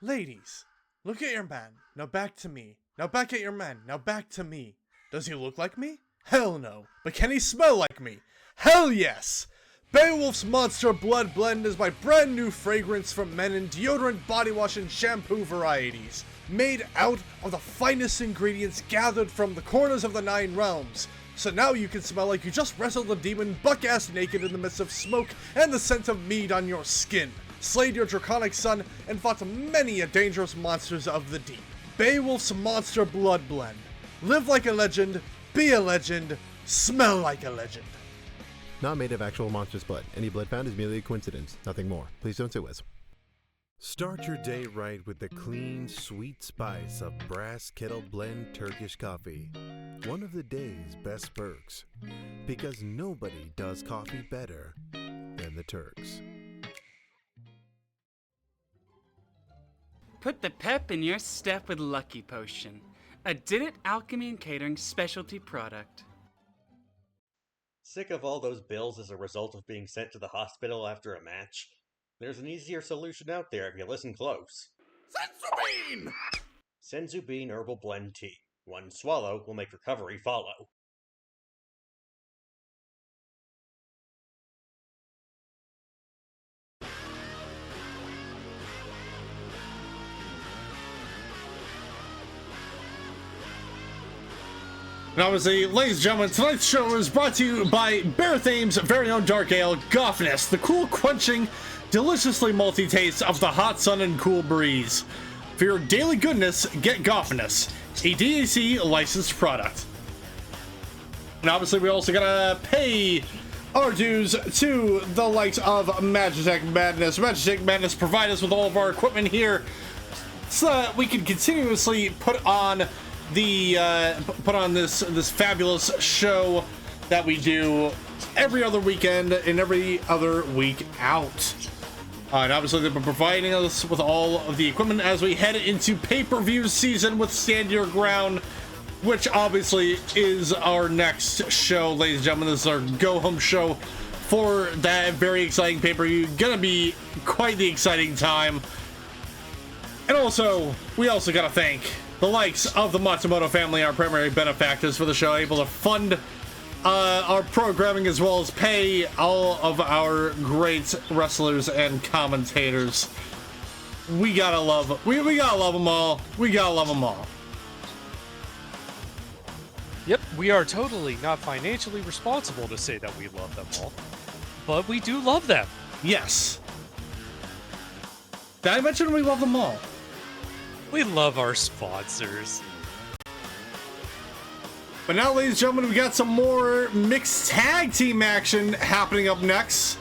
Ladies, look at your man. Now back to me. Now back at your man. Now back to me. Does he look like me? Hell no. But can he smell like me? Hell yes! Beowulf's Monster Blood Blend is my brand new fragrance for men in deodorant, body wash, and shampoo varieties. Made out of the finest ingredients gathered from the corners of the 9 realms. So now you can smell like you just wrestled a demon buck-ass naked in the midst of smoke and the scent of mead on your skin. Slayed your draconic son, and fought many a dangerous monsters of the deep. Beowulf's Monster Blood Blend. Live like a legend, be a legend, smell like a legend. Not made of actual monster's blood. Any blood found is merely a coincidence, nothing more. Please don't sue us. Start your day right with the clean, sweet spice of Brass Kettle Blend Turkish coffee. One of the day's best perks. Because nobody does coffee better than the Turks. Put the pep in your step with Lucky Potion, a Did It Alchemy and Catering specialty product. Sick of all those bills as a result of being sent to the hospital after a match? There's an easier solution out there if you listen close. Sensubine! Sensubine Herbal Blend Tea. One swallow will make recovery follow. And obviously, ladies and gentlemen, tonight's show is brought to you by Barathame's very own dark ale, Goffness, the cool, quenching, deliciously malty taste of the hot sun and cool breeze. For your daily goodness, get Goffness, a DAC licensed product. And obviously, we also gotta pay our dues to the likes of Magitech Madness. Magitech Madness provide us with all of our equipment here so that we can continuously put on this fabulous show that we do every other weekend and every other week out. And obviously they've been providing us with all of the equipment as we head into pay-per-view season with Stand Your Ground, which obviously is our next show, ladies and gentlemen. This is our go-home show for that very exciting pay-per-view. Gonna be quite the exciting time. And also, we also gotta thank the likes of the Matsumoto family, our primary benefactors for the show, able to fund our programming as well as pay all of our great wrestlers and commentators. We gotta love them all. We gotta love them all. Yep, we are totally not financially responsible to say that we love them all, but we do love them. Yes. Did I mention we love them all? We love our sponsors. But now, ladies and gentlemen, we got some more mixed tag team action happening up next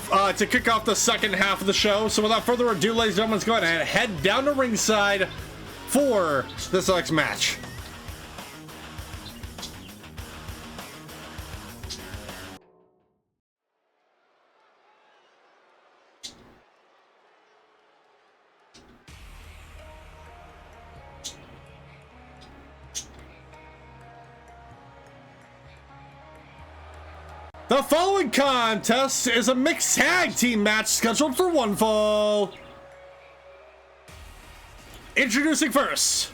to kick off the second half of the show. So without further ado, ladies and gentlemen, let's go ahead and head down to ringside for this next match. The following contest is a mixed tag team match scheduled for one fall. Introducing first,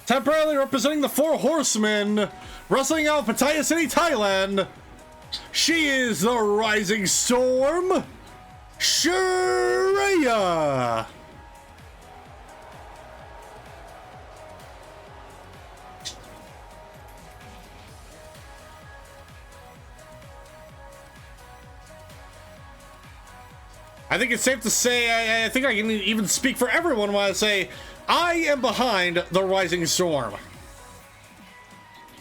temporarily representing the Four Horsemen, wrestling out of Pattaya City, Thailand. She is the Rising Storm, Shuria. I think it's safe to say, I think I can even speak for everyone when I say, I am behind the Rising Storm.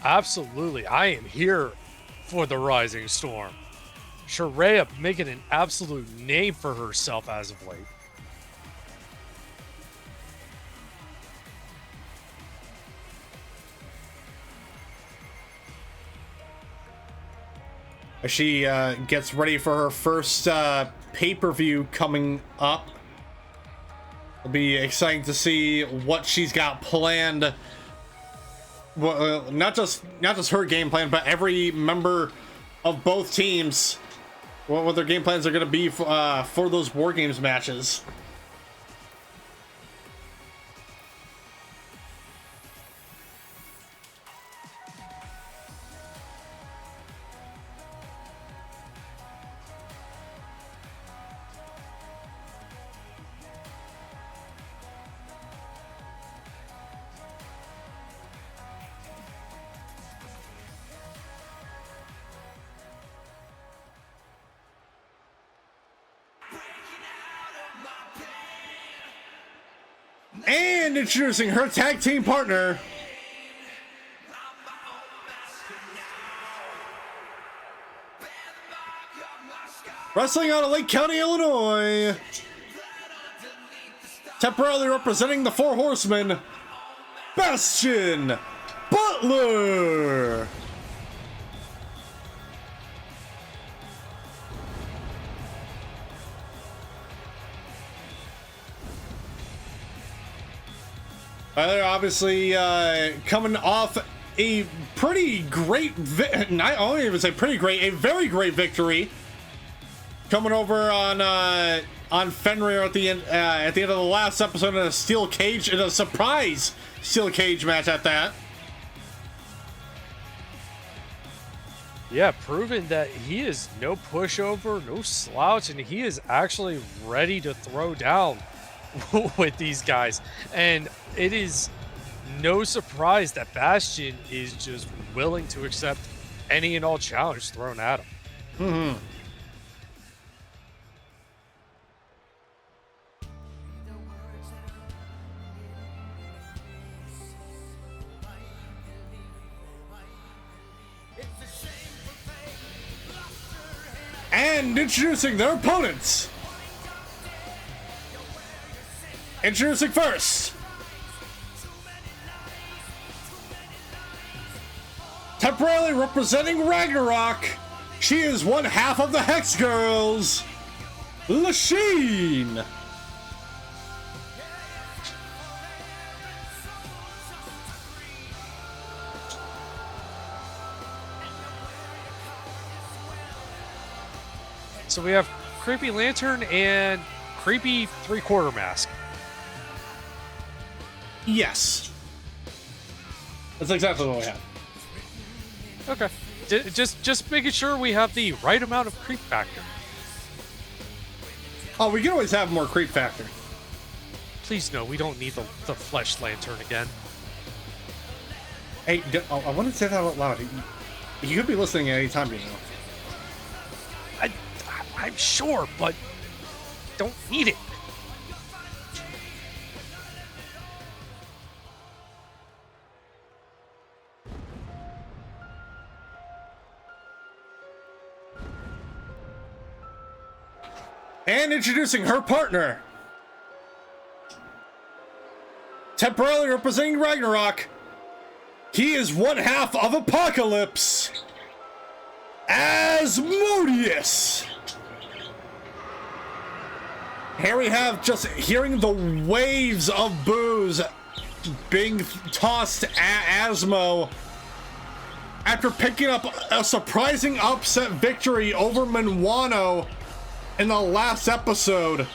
Absolutely. I am here for the Rising Storm. Shuria making an absolute name for herself as of late. As she gets ready for her first pay-per-view coming up. It'll be exciting to see what she's got planned. Well, not just her game plan, but every member of both teams, what their game plans are going to be for those War Games matches. And introducing her tag team partner, wrestling out of Lake County, Illinois, temporarily representing the Four Horsemen, Bastion, Bulter. They're obviously coming off a pretty great, I won't even say pretty great, a very great victory. Coming over on Fenrir at the end of the last episode in a steel cage, in a surprise steel cage match at that. Yeah, proving that he is no pushover, no slouch, and he is actually ready to throw down with these guys. And it is no surprise that Bastion is just willing to accept any and all challenge thrown at him. Mm-hmm. And introducing their opponents. Introducing first, temporarily representing Ragnarok, she is one half of the Hex Girls, Lishene. So we have Creepy Lantern and Creepy Three-Quarter Mask. Yes. That's exactly what we have. Okay. Just making sure we have the right amount of creep factor. Oh, we can always have more creep factor. Please no, we don't need the Flesh Lantern again. Hey, I want to say that out loud. You could be listening at any time, you know. I'm sure, but don't need it. And introducing her partner, temporarily representing Ragnarok, he is one half of Apocalypse, Asmo. Here we have just hearing the waves of boos being tossed at Asmo after picking up a surprising upset victory over Moranna in the last episode.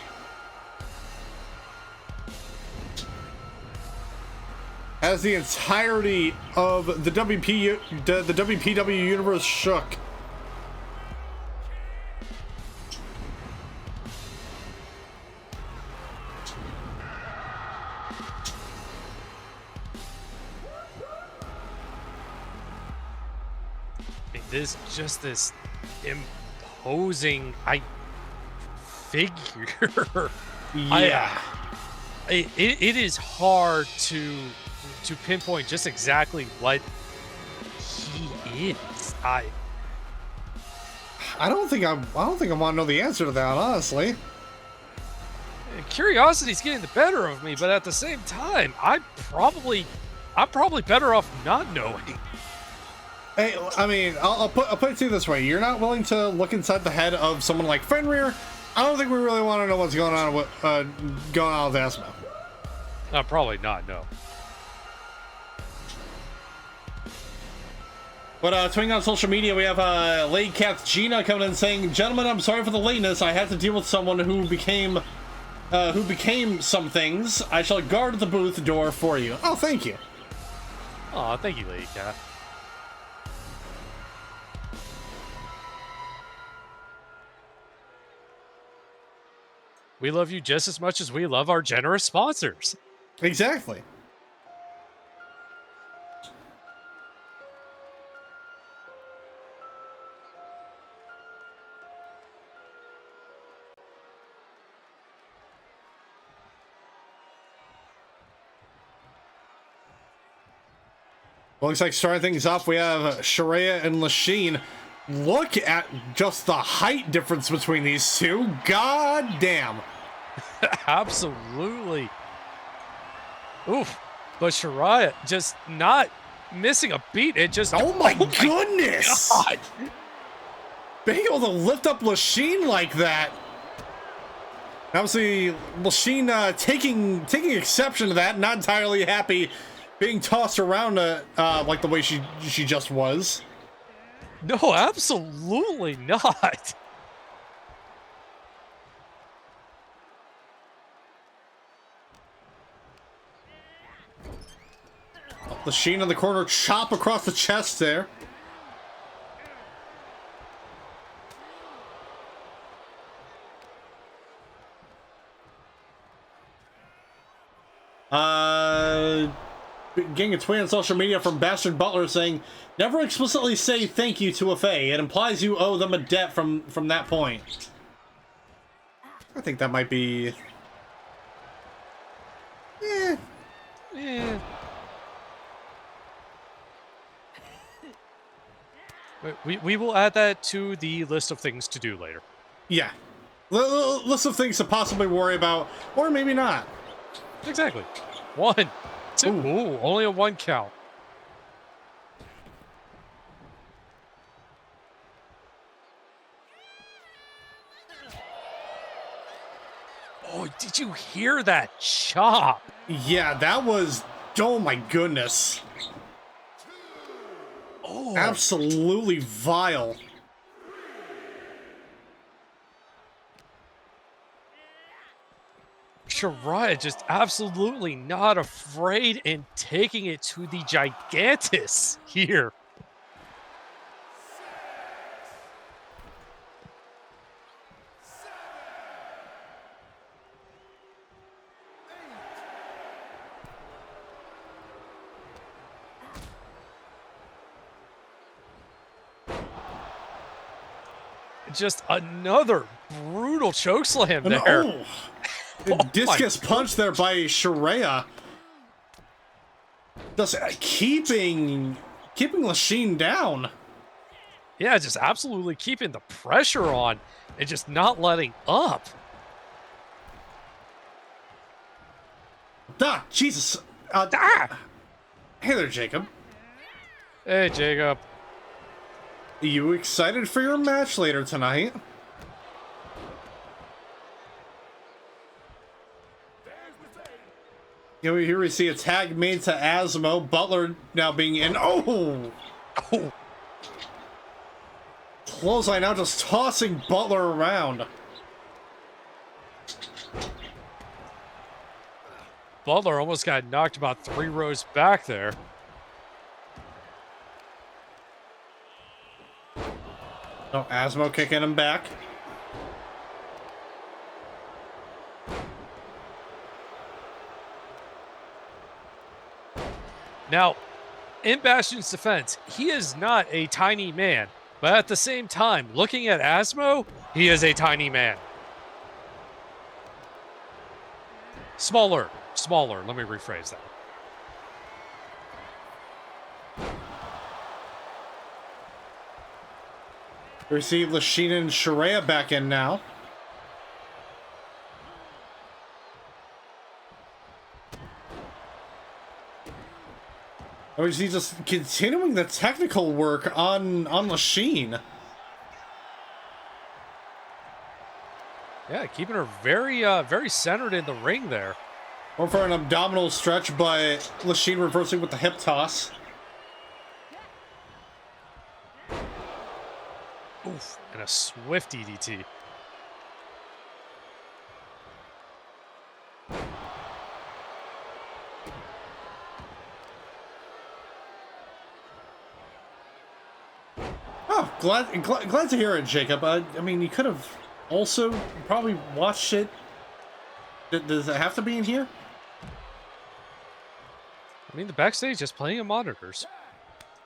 As the entirety of the WPW universe shook. This imposing figure. Yeah. It is hard to pinpoint just exactly what he is. I don't think I want to know the answer to that, honestly. Curiosity's getting the better of me, but at the same time, I'm probably better off not knowing. Hey, I mean, I'll put it to you this way: you're not willing to look inside the head of someone like Fenrir. I don't think we really want to know what's going on with Asmo. Probably not. No. But tweeting on social media, we have Lady Cat Gina coming in saying, "Gentlemen, I'm sorry for the lateness. I had to deal with someone who became some things. I shall guard the booth door for you." Oh, thank you. Oh, thank you, Lady Cat. We love you just as much as we love our generous sponsors. Exactly. Well, looks like starting things off, we have Shuria and Lishene. Look at just the height difference between these two. God damn. Absolutely. Oof. But Shuria just not missing a beat. It just... Oh my goodness. God. Being able to lift up Lishene like that. Obviously, Lishene taking exception to that. Not entirely happy being tossed around like the way she just was. No, absolutely not. Lishene in the corner, chop across the chest there. Getting a tweet on social media from Bastion Butler saying, "Never explicitly say thank you to a Fae. It implies you owe them a debt from that point." I think that might be... We will add that to the list of things to do later. Yeah. List of things to possibly worry about, or maybe not. Exactly. 1, 2. Ooh, only a 1 count. Oh, did you hear that chop? Yeah, that was... Oh my goodness. Oh. Absolutely vile. Shuria just absolutely not afraid and taking it to the gigantus here. Just another brutal chokeslam there. Oh. Discus punch there by Shuria. Just keeping Lishene down. Yeah, just absolutely keeping the pressure on and just not letting up. Ah, Jesus. Hey there, Jacob. Hey, Jacob. You excited for your match later tonight? Here we see a tag made to Asmo. Butler now being in. Oh! Clothesline now just tossing Butler around. Butler almost got knocked about 3 rows back there. Oh, Asmo kicking him back. Now, in Bastion's defense, he is not a tiny man. But at the same time, looking at Asmo, he is a tiny man. Smaller, let me rephrase that. We see Lishene and Shuria back in now. Or is he just continuing the technical work on Lishene? Yeah, keeping her very centered in the ring there. Or for an abdominal stretch, but Lishene reversing with the hip toss. Oof, and a swift DDT. Oh, glad to hear it, Jacob. I mean, you could have also probably watched it. Does it have to be in here? I mean, the backstage has plenty of monitors.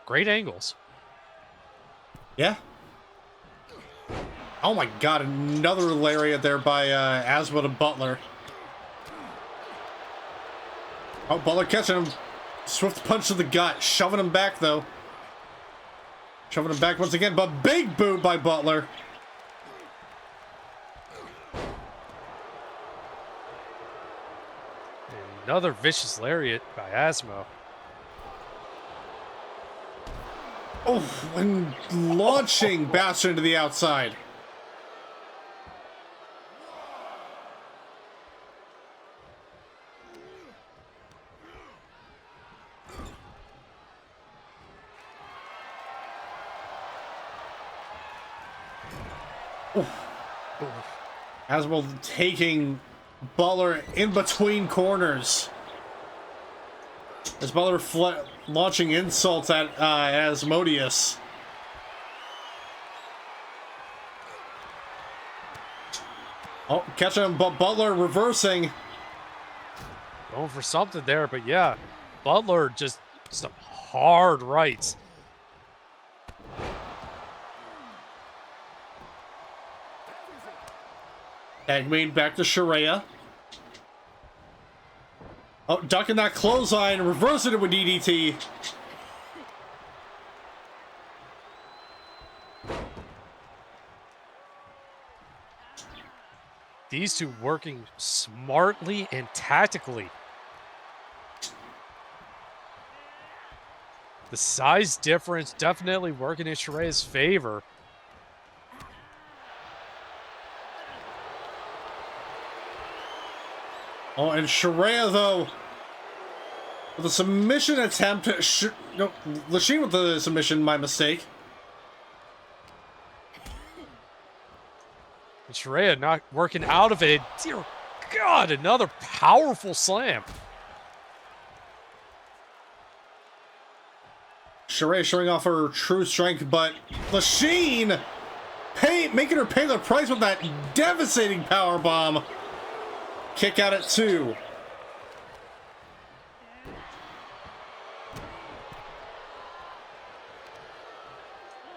Great angles. Yeah. Oh my god, another lariat there by Asmo to Butler. Oh, Butler catching him. Swift punch to the gut. Shoving him back, though. Shoving him back once again, but big boot by Butler. Another vicious lariat by Asmo. Oh, and launching Bastion to the outside. Asmo taking Butler in between corners. As Butler launching insults at Asmodeus. Oh, catching him, but Butler reversing. Going for something there, but yeah, Butler just some hard rights. Tag made back to Shuria. Oh, ducking that clothesline, reversing it with DDT. These two working smartly and tactically. The size difference definitely working in Shuria's favor. Oh, and Shuria, though, with a submission attempt. No, Lishene with the submission, my mistake. And Shuria not working out of it. Dear God, another powerful slam. Shuria showing off her true strength, but Lishene making her pay the price with that devastating power bomb. Kick out at 2.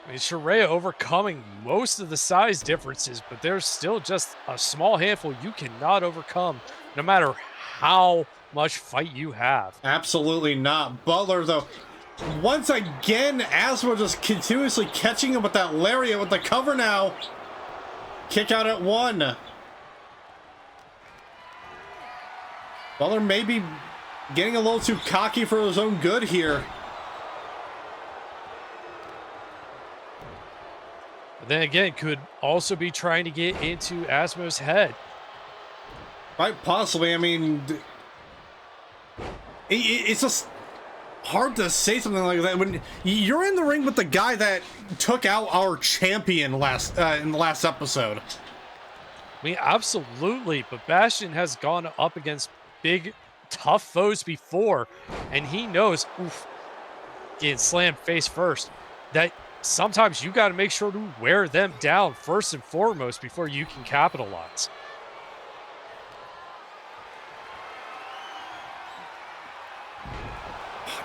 I mean, Shuria overcoming most of the size differences, but there's still just a small handful you cannot overcome, no matter how much fight you have. Absolutely not. Butler, though, once again, Asmo just continuously catching him with that lariat with the cover now. Kick out at 1. Butler may be getting a little too cocky for his own good here. But then again, could also be trying to get into Asmo's head. Right, possibly. I mean, It's just hard to say something like that when you're in the ring with the guy that took out our champion in the last episode. I mean, absolutely, but Bastion has gone up against big, tough foes before, and he knows, oof, getting slammed face first, that sometimes you got to make sure to wear them down first and foremost before you can capitalize.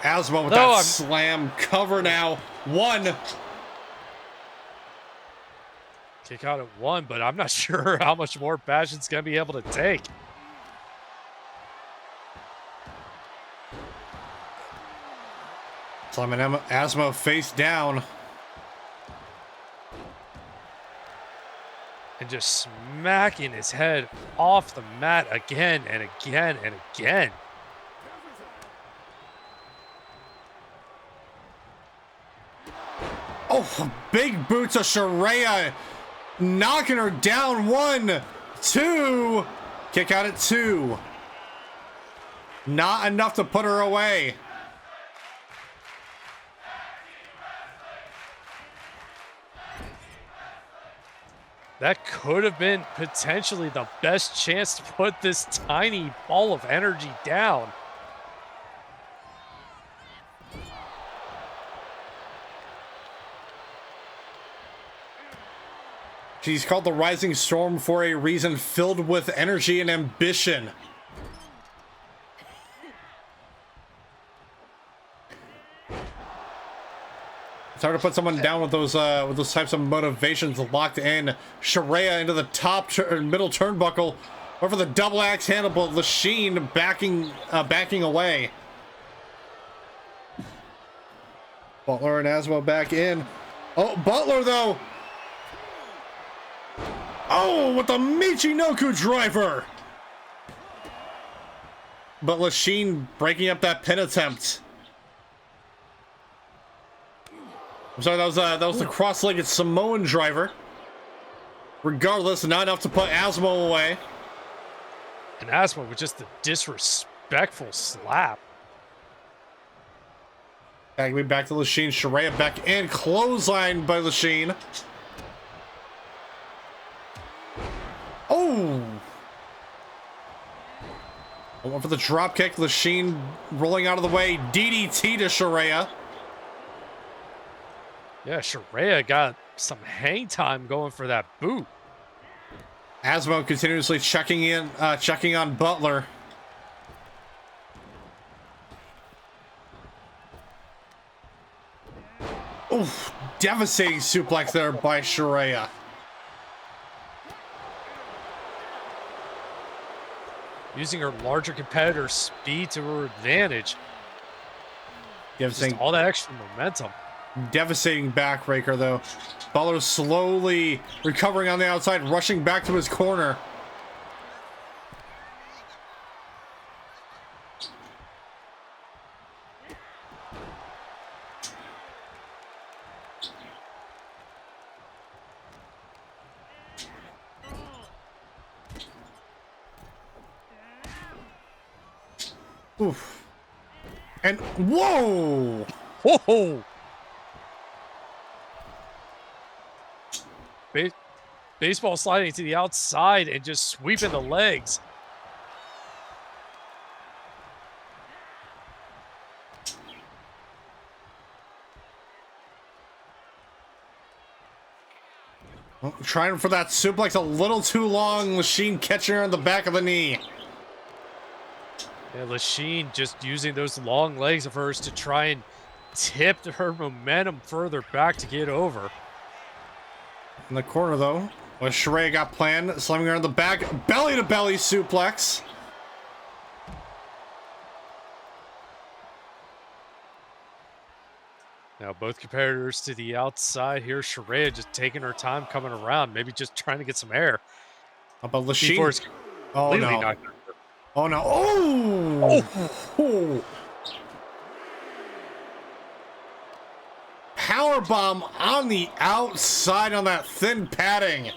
Asmo with that slam cover now. 1. Kick out at 1, but I'm not sure how much more Bastion's going to be able to take. Slamming Asmo face down. And just smacking his head off the mat again and again and again. Oh, big boots of Shuria, knocking her down. 1, 2. Kick out at 2. Not enough to put her away. That could have been potentially the best chance to put this tiny ball of energy down. She's called the Rising Storm for a reason, filled with energy and ambition. It's hard to put someone down with those types of motivations locked in. Shuria into the middle turnbuckle, over the double axe handle, but Lishene backing away. Butler and Asmo back in. Oh, Butler though. Oh, with the Michinoku driver. But Lishene breaking up that pin attempt. I'm sorry, that was the cross-legged Samoan driver. Regardless, not enough to put Asmo away. And Asmo with just the disrespectful slap. Back to Lishene. Shuria back in. Clothesline by Lishene. Oh! Went for the drop kick. Lishene rolling out of the way. DDT to Shuria. Yeah, Shuria got some hang time going for that boot. Asmo continuously checking on Butler. Oof, devastating suplex there by Shuria. Using her larger competitor's speed to her advantage. Devastating. Just all that extra momentum. Devastating backbreaker though. Butler slowly recovering on the outside, rushing back to his corner. Oof. And whoa! Whoa! Baseball sliding to the outside and just sweeping the legs. Well, trying for that suplex a little too long. Lishene catching her on the back of the knee. Yeah, Lishene just using those long legs of hers to try and tip her momentum further back to get over. In the corner though, what Shuria got planned, slamming her on the back, belly to belly suplex. Now both competitors to the outside here. Shuria just taking her time coming around, maybe just trying to get some air. How about Lishene? Oh no. Knocked. Oh no. Oh! Oh! Powerbomb on the outside on that thin padding.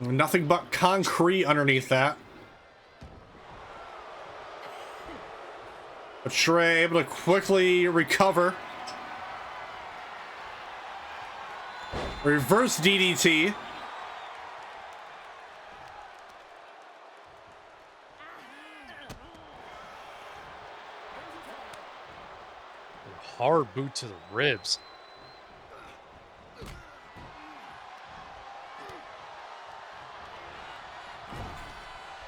Nothing but concrete underneath that. But Shuria able to quickly recover. Reverse DDT. Hard boot to the ribs.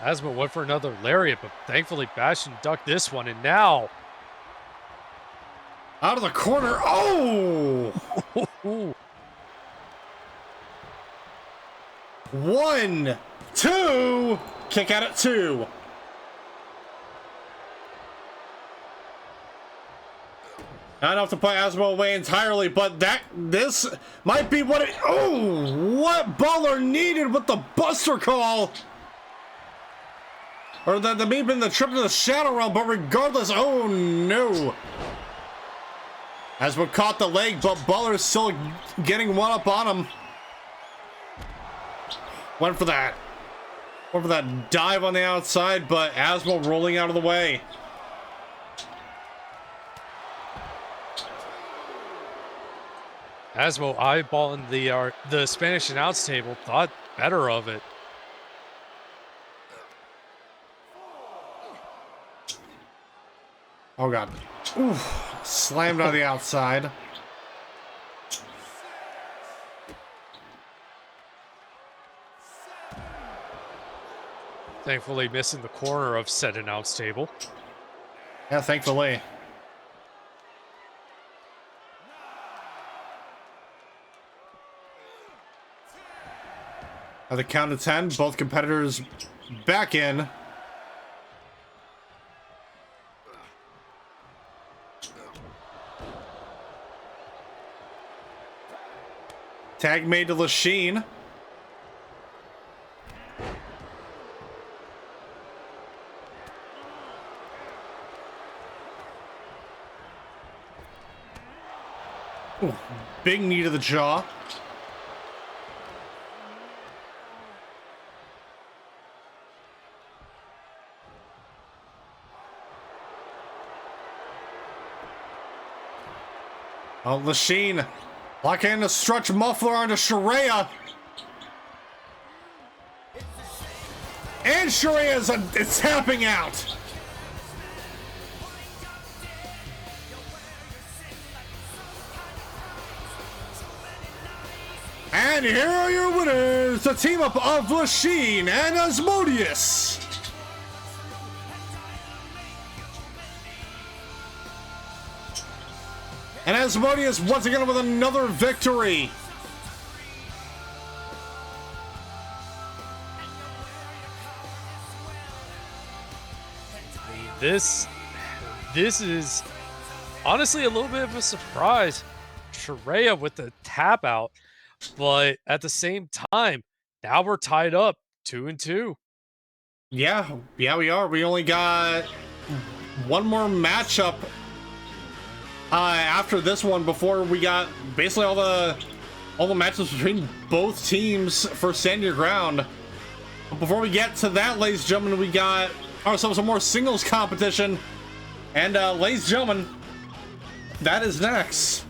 Asmo went for another lariat, but thankfully Bastion ducked this one, and now out of the corner. Oh! 1, 2, kick out at 2. Not enough to put Asmo away entirely, but this might be what it. Oh, what Baller needed with the Buster Call. Or the may have been the trip to the Shadow Realm, but regardless, oh no. Asmo caught the leg, but Baller's still getting one up on him. Went for that dive on the outside, but Asmo rolling out of the way. Asmo eyeballing the Spanish announce table, thought better of it. Oh god. Oof. Slammed on the outside. Thankfully missing the corner of said announce table. Yeah, thankfully. At the count of 10, both competitors back in. Tag made to Lishene. Ooh, big knee to the jaw. Oh, Lishene locking in the stretch muffler onto Shuria. And Shuria's it's tapping out. And here are your winners, the team up of Lishene and Asmodeus. And Asmodeus once again with another victory. This is honestly a little bit of a surprise. Shuria with the tap out, but at the same time, now we're tied up 2-2. Yeah, we are. We only got one more matchup after this one before we got basically all the matches between both teams for Stand Your Ground. But before we get to that, ladies and gentlemen, we got ourselves some more singles competition. And ladies and gentlemen, that is next.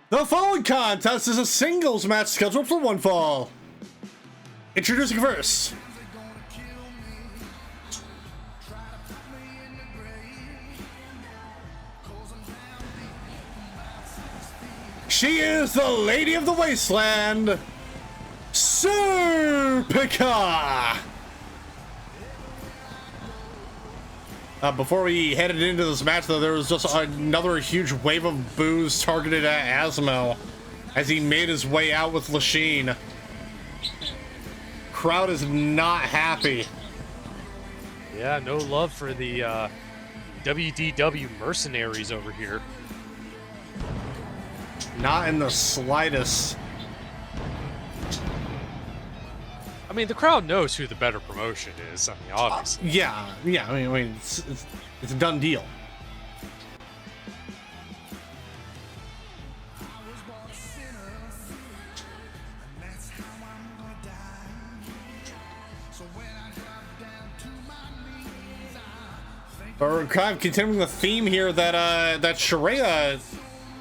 The following contest is a singles match scheduled for one fall. Introducing first, she is the Lady of the Wasteland, Serpica. Before we headed into this match, though, there was just another huge wave of boos targeted at Asmo as he made his way out with Lishene. Crowd is not happy. Yeah, no love for the WDW mercenaries over here. Not in the slightest. I mean, the crowd knows who the better promotion is. I mean, obviously. Yeah. I mean, it's a done deal. We're kind of continuing the theme here that Shuria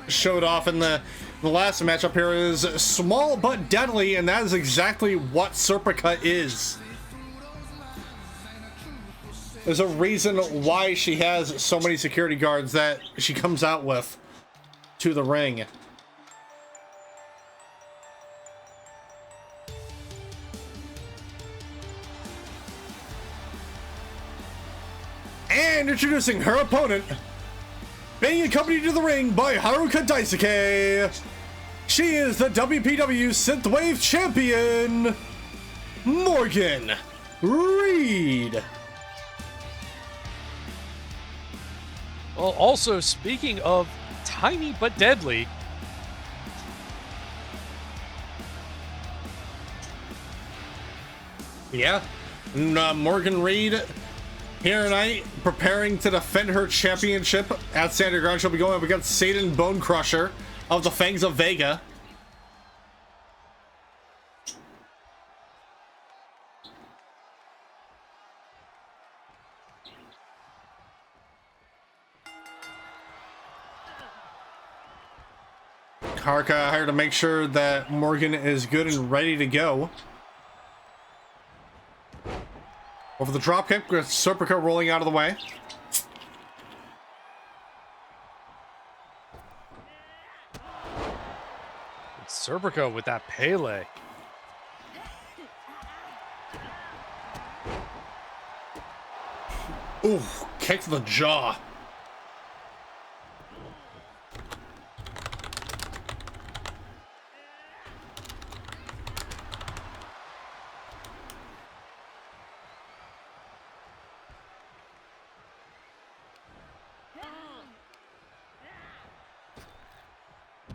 showed off in the last matchup here is small but deadly, and that is exactly what Serpica is. There's a reason why she has so many security guards that she comes out with to the ring. And introducing her opponent, being accompanied to the ring by Haruka Daisuke, she is the WPW Synthwave Champion, Morgan Reid. Well, also, speaking of tiny but deadly, yeah, Morgan Reid here tonight, preparing to defend her championship at Standard Ground. She'll be going up against Satan Bone Crusher of the Fangs of Vega. Haruka here to make sure that Morgan is good and ready to go. Over the dropkick with Serpica rolling out of the way. it's Serpica with that Pele. Ooh, kick to the jaw.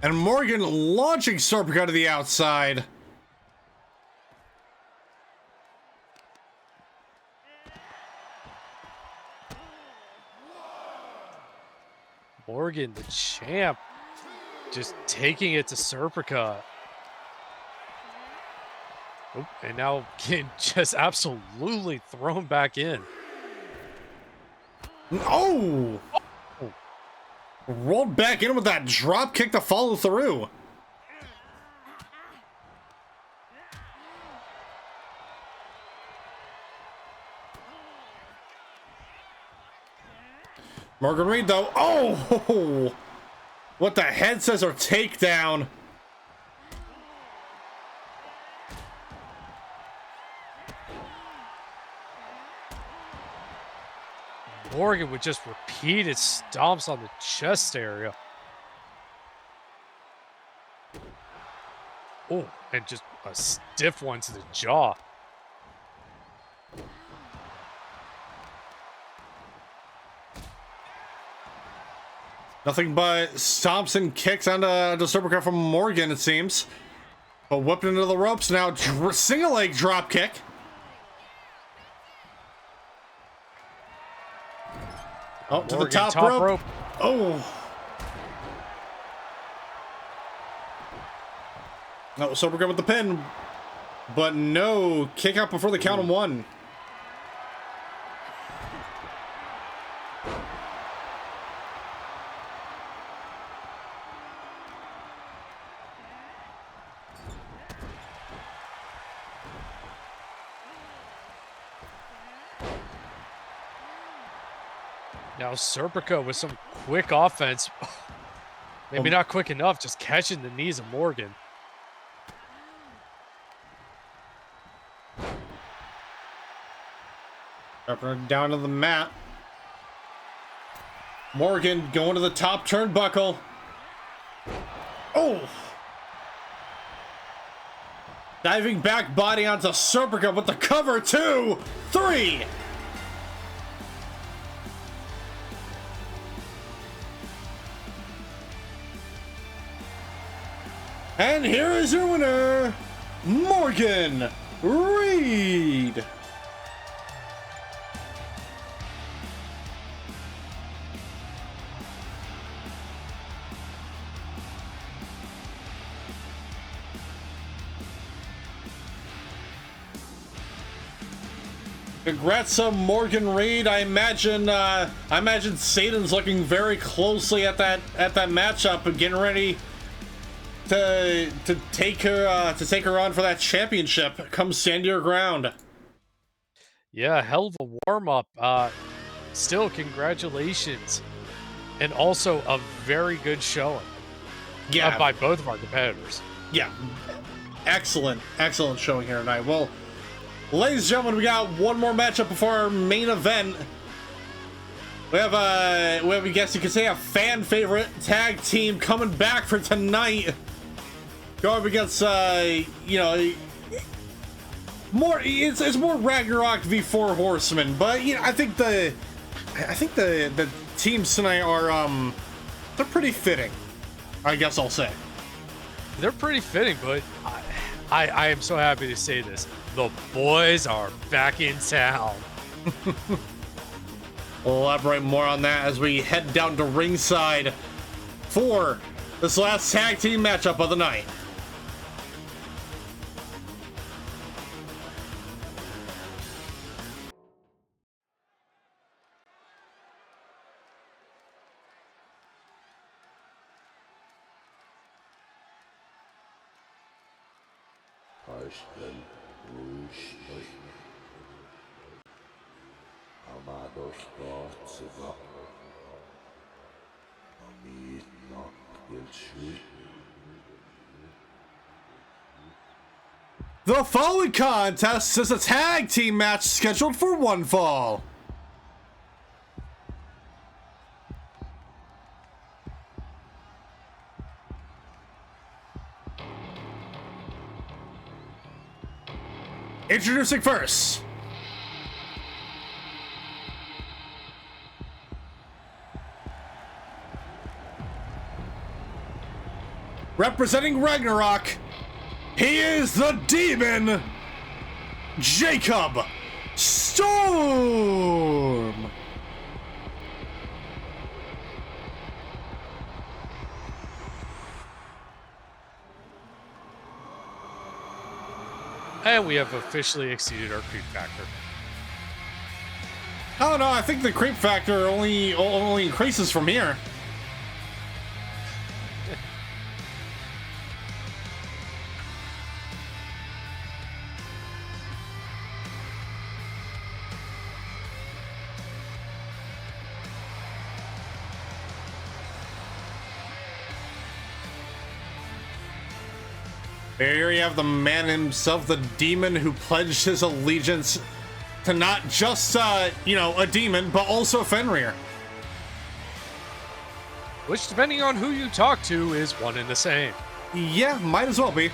And Morgan launching Serpica to the outside. Morgan, the champ, just taking it to Serpica. Oh, and now getting just absolutely thrown back in. Oh! Rolled back in with that drop kick to follow through. Morgan Reid though, oh! What the head says or takedown. Morgan with just repeated stomps on the chest area. Oh, and just a stiff one to the jaw. Nothing but stomps and kicks onto Serpica from Morgan, it seems. But whipped into the ropes now, single leg drop kick. Oh, to the top rope. Oh. No, Serpica with the pin. But no, kick out before the count of one. Now Serpica with some quick offense. Maybe not quick enough, just catching the knees of Morgan. Down to the mat. Morgan going to the top turnbuckle. Oh! Diving back body onto Serpica with the cover. 2, 3. And here is your winner, Morgan Reid. Congrats to Morgan Reid. I imagine Satan's looking very closely at that matchup and getting ready to take her on for that championship. Come stand your ground. Yeah, hell of a warm-up. Still, congratulations. And also a very good showing. Yeah. By both of our competitors. Yeah. Excellent showing here tonight. Well, ladies and gentlemen, we got one more matchup before our main event. We have I guess you could say a fan favorite tag team coming back for tonight. Going up against it's more Ragnarok v 4 Horsemen, but I think the teams tonight are they're pretty fitting. I guess I'll say. They're pretty fitting, but I am so happy to say this. The boys are back in town. We'll elaborate more on that as we head down to ringside for this last tag team matchup of the night. The following contest is a tag team match scheduled for one fall. Introducing first, representing Ragnarok, he is the demon, Jacob Storm. And we have officially exceeded our creep factor. Oh no, I think the creep factor only increases from here. Here you have the man himself, the demon who pledged his allegiance to not just, a demon, but also Fenrir. Which, depending on who you talk to, is one and the same. Yeah, might as well be.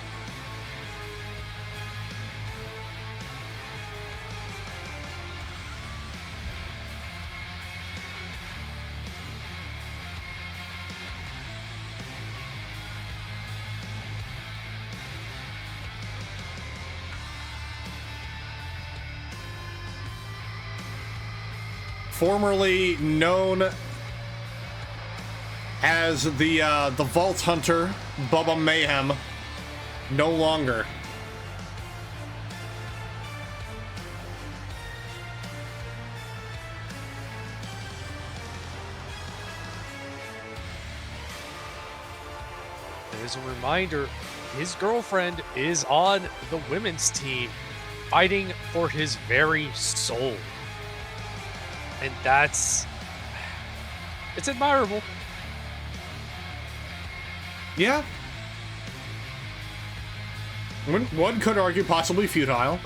Formerly known as the Vault Hunter, Bubba Mayhem, no longer. As a reminder, his girlfriend is on the women's team, fighting for his very soul. And it's admirable. Yeah. One could argue possibly futile.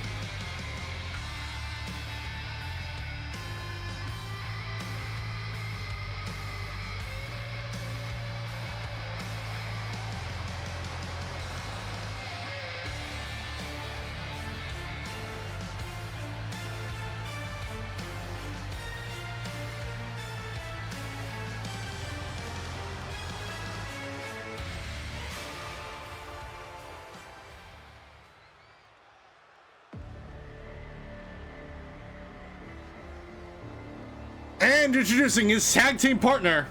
And introducing his tag team partner,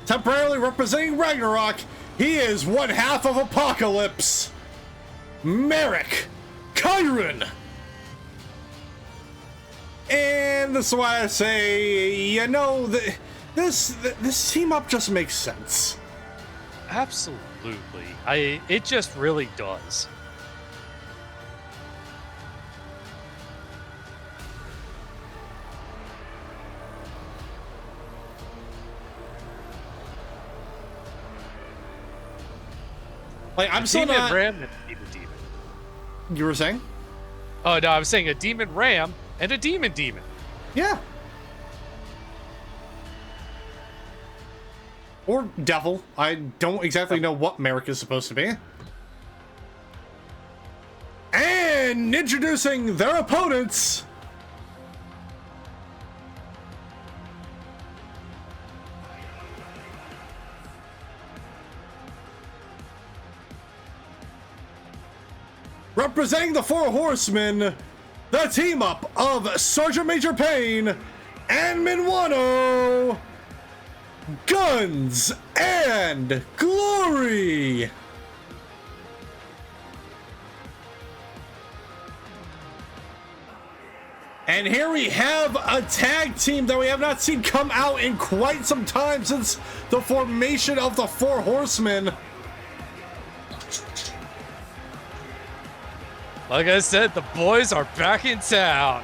temporarily representing Ragnarok, he is one half of Apocalypse, Marek Kyron. And this is why I say, you know, this team up just makes sense. Absolutely. It just really does. Like, I'm still Demon not... Ram and a Demon. You were saying? Oh, no, I was saying a Demon Ram and a Demon. Yeah. Or Devil. I don't exactly know what Marek is supposed to be. And introducing their opponents, representing the Four Horsemen, the team up of Sergeant Major Payne and Minwano, Guns and Glory. And here we have a tag team that we have not seen come out in quite some time since the formation of the Four Horsemen. Like I said, the boys are back in town.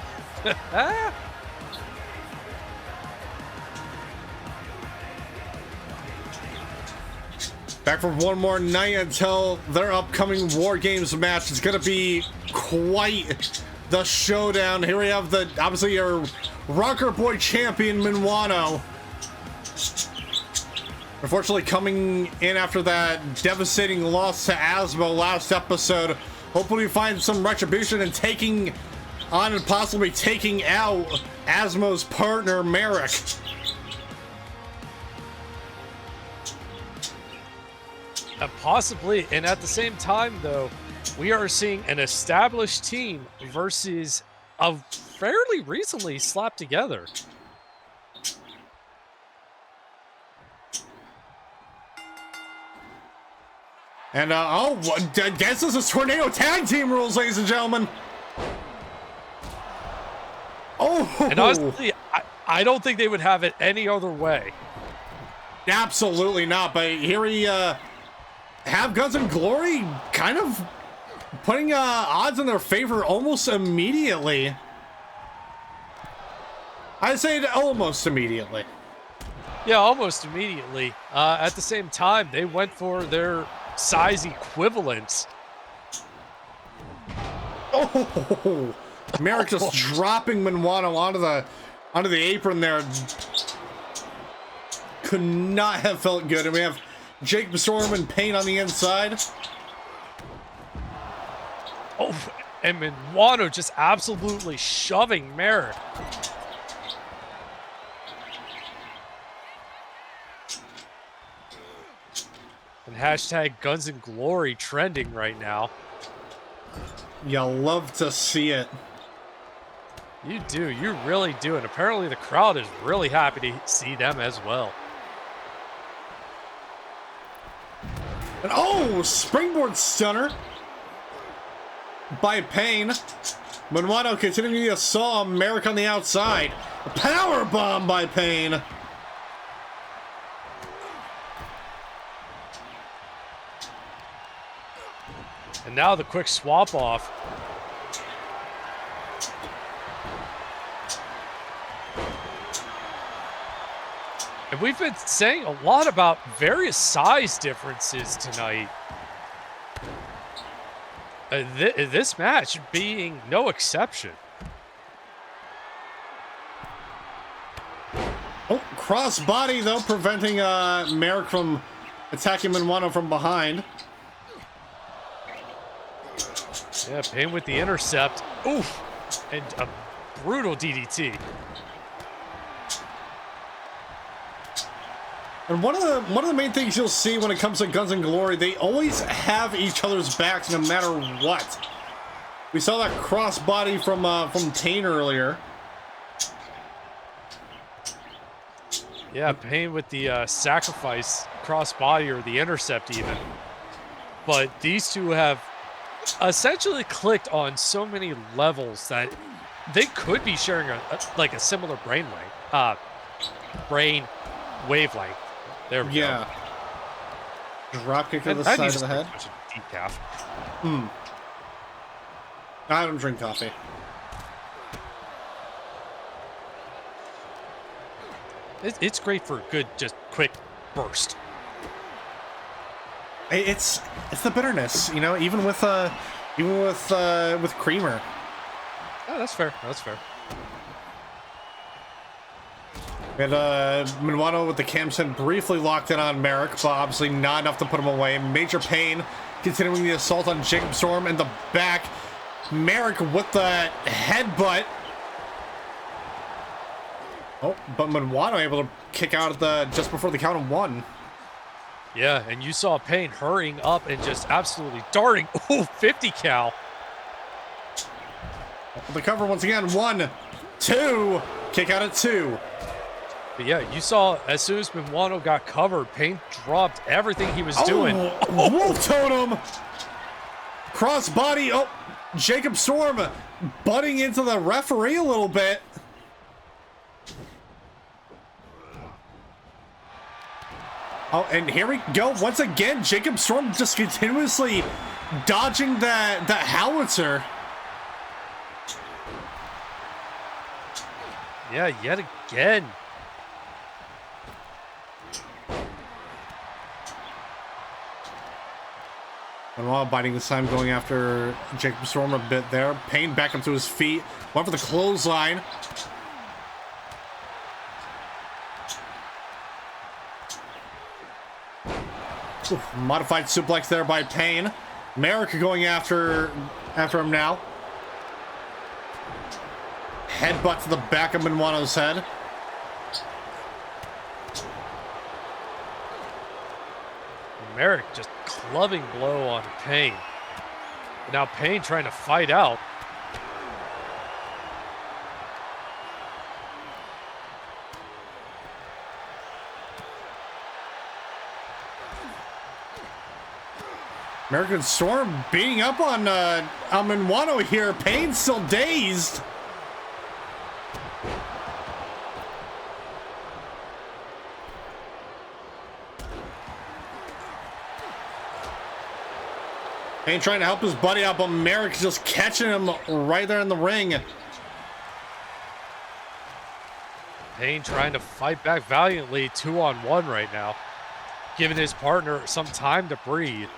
Back for one more night until their upcoming War Games match. It's going to be quite the showdown. Here we have the, obviously, your Rocker Boy champion, Minwano. Unfortunately, coming in after that devastating loss to Asmo last episode. Hopefully we find some retribution and taking on and possibly taking out Asmo's partner, Marek. Possibly, and at the same time, though, we are seeing an established team versus a fairly recently slapped together. And, I guess this is Tornado Tag Team rules, ladies and gentlemen. Oh! And honestly, I don't think they would have it any other way. Absolutely not, but here we, have Guns and Glory kind of putting, odds in their favor almost immediately. I'd say almost immediately. Yeah, almost immediately. At the same time, they went for their size equivalents. Oh, Marek just dropping Minwano onto the apron there. Could not have felt good. And we have Jake Storm and Payne on the inside. Oh, and Minwano just absolutely shoving Marek. And hashtag Guns and Glory trending right now. You love to see it. You do. You really do. And apparently the crowd is really happy to see them as well. And oh, springboard stunner by Payne. Minwano continuing the assault on Marek on the outside. A power bomb by Payne. And now the quick swap off. And we've been saying a lot about various size differences tonight. This match being no exception. Oh, crossbody though, preventing Marek from attacking Minwano from behind. Yeah, Payne with the intercept. Oof! And a brutal DDT. And one of the main things you'll see when it comes to Guns and Glory, they always have each other's backs no matter what. We saw that crossbody from Tane earlier. Yeah, Pain with the sacrifice crossbody or the intercept even. But these two have essentially clicked on so many levels that they could be sharing a similar brain wavelength. There we go. Drop kick to the side of the head. Decaf. I don't drink coffee. It's great for a good, just quick burst. It's the bitterness, you know, even with creamer. Oh, that's fair. That's fair. And Minuano with the Camson briefly locked in on Marek, but obviously not enough to put him away. Major pain, continuing the assault on Jacob Storm in the back. Marek with the headbutt. Oh, but Minuano able to kick out at the just before the count of 1. Yeah, and you saw Pain hurrying up and just absolutely darting. Ooh, 50 cal. The cover once again. 1, 2. Kick out at 2. But yeah, you saw as soon as Minuano got covered, Pain dropped everything he was doing. Wolf totem. Crossbody. Oh, Jacob Storm butting into the referee a little bit. Oh, and here we go. Once again, Jacob Storm just continuously dodging that howitzer. Yeah, yet again. And while biting this time, going after Jacob Storm a bit there. Pain back up to his feet. Went for the clothesline. Oof, modified suplex there by Pain. Marek going after him now. Headbutt to the back of Minuano's head. Marek just clubbing blow on Pain. Now Pain trying to fight out. American Storm beating up on Minuano here. Pain still dazed. Pain trying to help his buddy out, but Marek just catching him right there in the ring. Pain trying to fight back valiantly, 2-on-1 right now, giving his partner some time to breathe.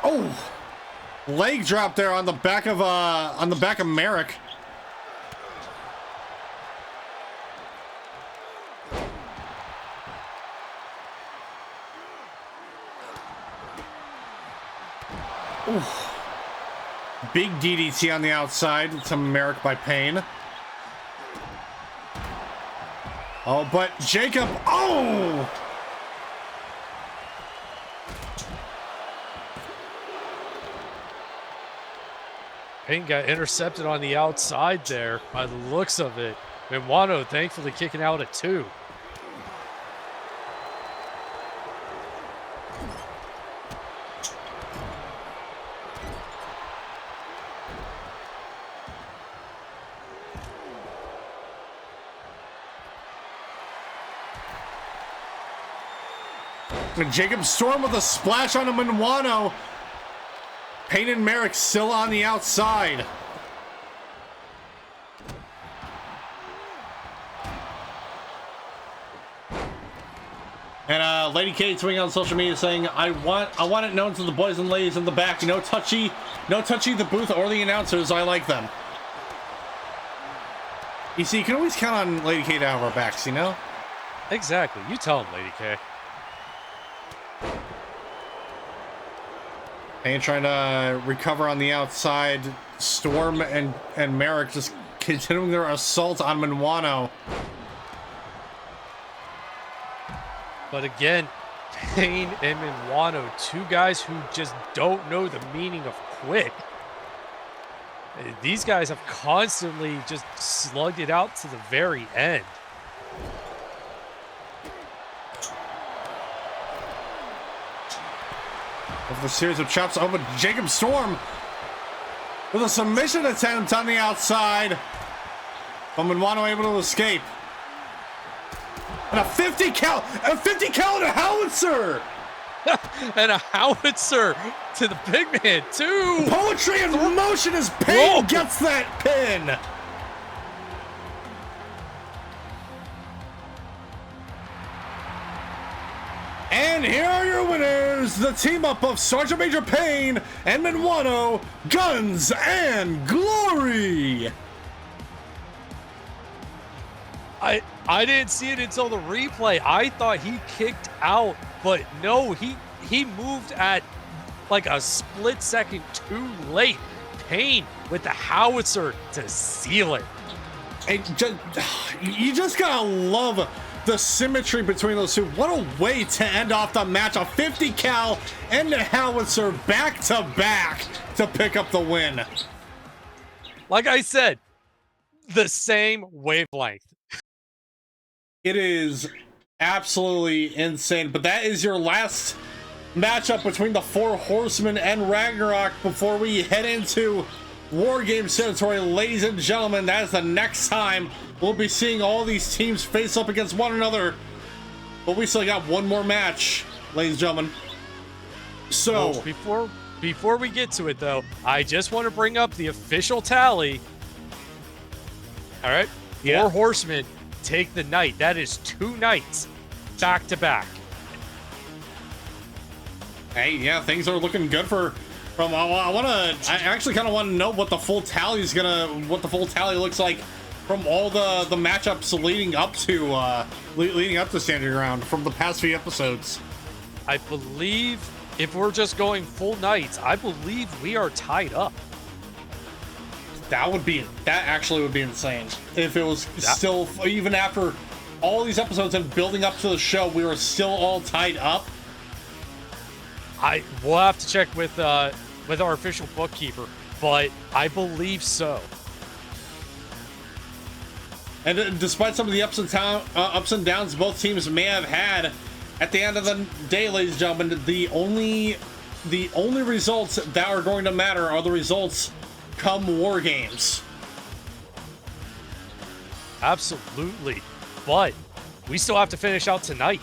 Oh, leg drop there on the back of Marek. Ooh. Big DDT on the outside to Marek by Pain. Oh, but Jacob, oh! Pain got intercepted on the outside there by the looks of it. Minuano thankfully kicking out at 2. And Jacob Storm with a splash on Minuano. Pain and Marek still on the outside. And Lady K tweeting on social media saying, I want it known to the boys and ladies in the back. No touchy the booth or the announcers. I like them. You see, you can always count on Lady K to have our backs, you know? Exactly. You tell him, Lady K. And trying to recover on the outside. Storm and Marek just continuing their assault on Minuano. But again, Payne and Minwano, two guys who just don't know the meaning of quit. These guys have constantly just slugged it out to the very end. With a series of chops over Jacob Storm with a submission attempt on the outside. But Minwano able to escape. And a 50 cal and a howitzer! And a howitzer to the big man, too! Poetry in motion as Payne gets that pin! And here are your winners, the team up of Sergeant Major Payne and Minwano, Guns and Glory! I didn't see it until the replay. I thought he kicked out, but no, he moved at like a split second too late. Payne with the howitzer to seal it. You just gotta love the symmetry between those two. What a way to end off the match. A 50 cal and the howitzer back to back to pick up the win. Like I said, the same wavelength. It is absolutely insane. But that is your last matchup between the Four Horsemen and Ragnarok before we head into War Games territory. Ladies and gentlemen, that is the next time we'll be seeing all these teams face up against one another. But we still got one more match, ladies and gentlemen. So before we get to it though, I just want to bring up the official tally. All right, Four Horsemen take the night. That is 2 nights back to back. Hey, yeah, things are looking good for. I actually kind of want to know what the full tally looks like from all the matchups leading up to Standing Ground from the past few episodes. I believe if we're just going full nights, I believe we are tied up. That actually would be insane if it was still, even after all these episodes and building up to the show, we were still all tied up. We'll have to check with our official bookkeeper, but I believe so. And despite some of the ups and downs both teams may have had, at the end of the day, ladies and gentlemen, the only results that are going to matter are the results come War Games. Absolutely, but we still have to finish out tonight.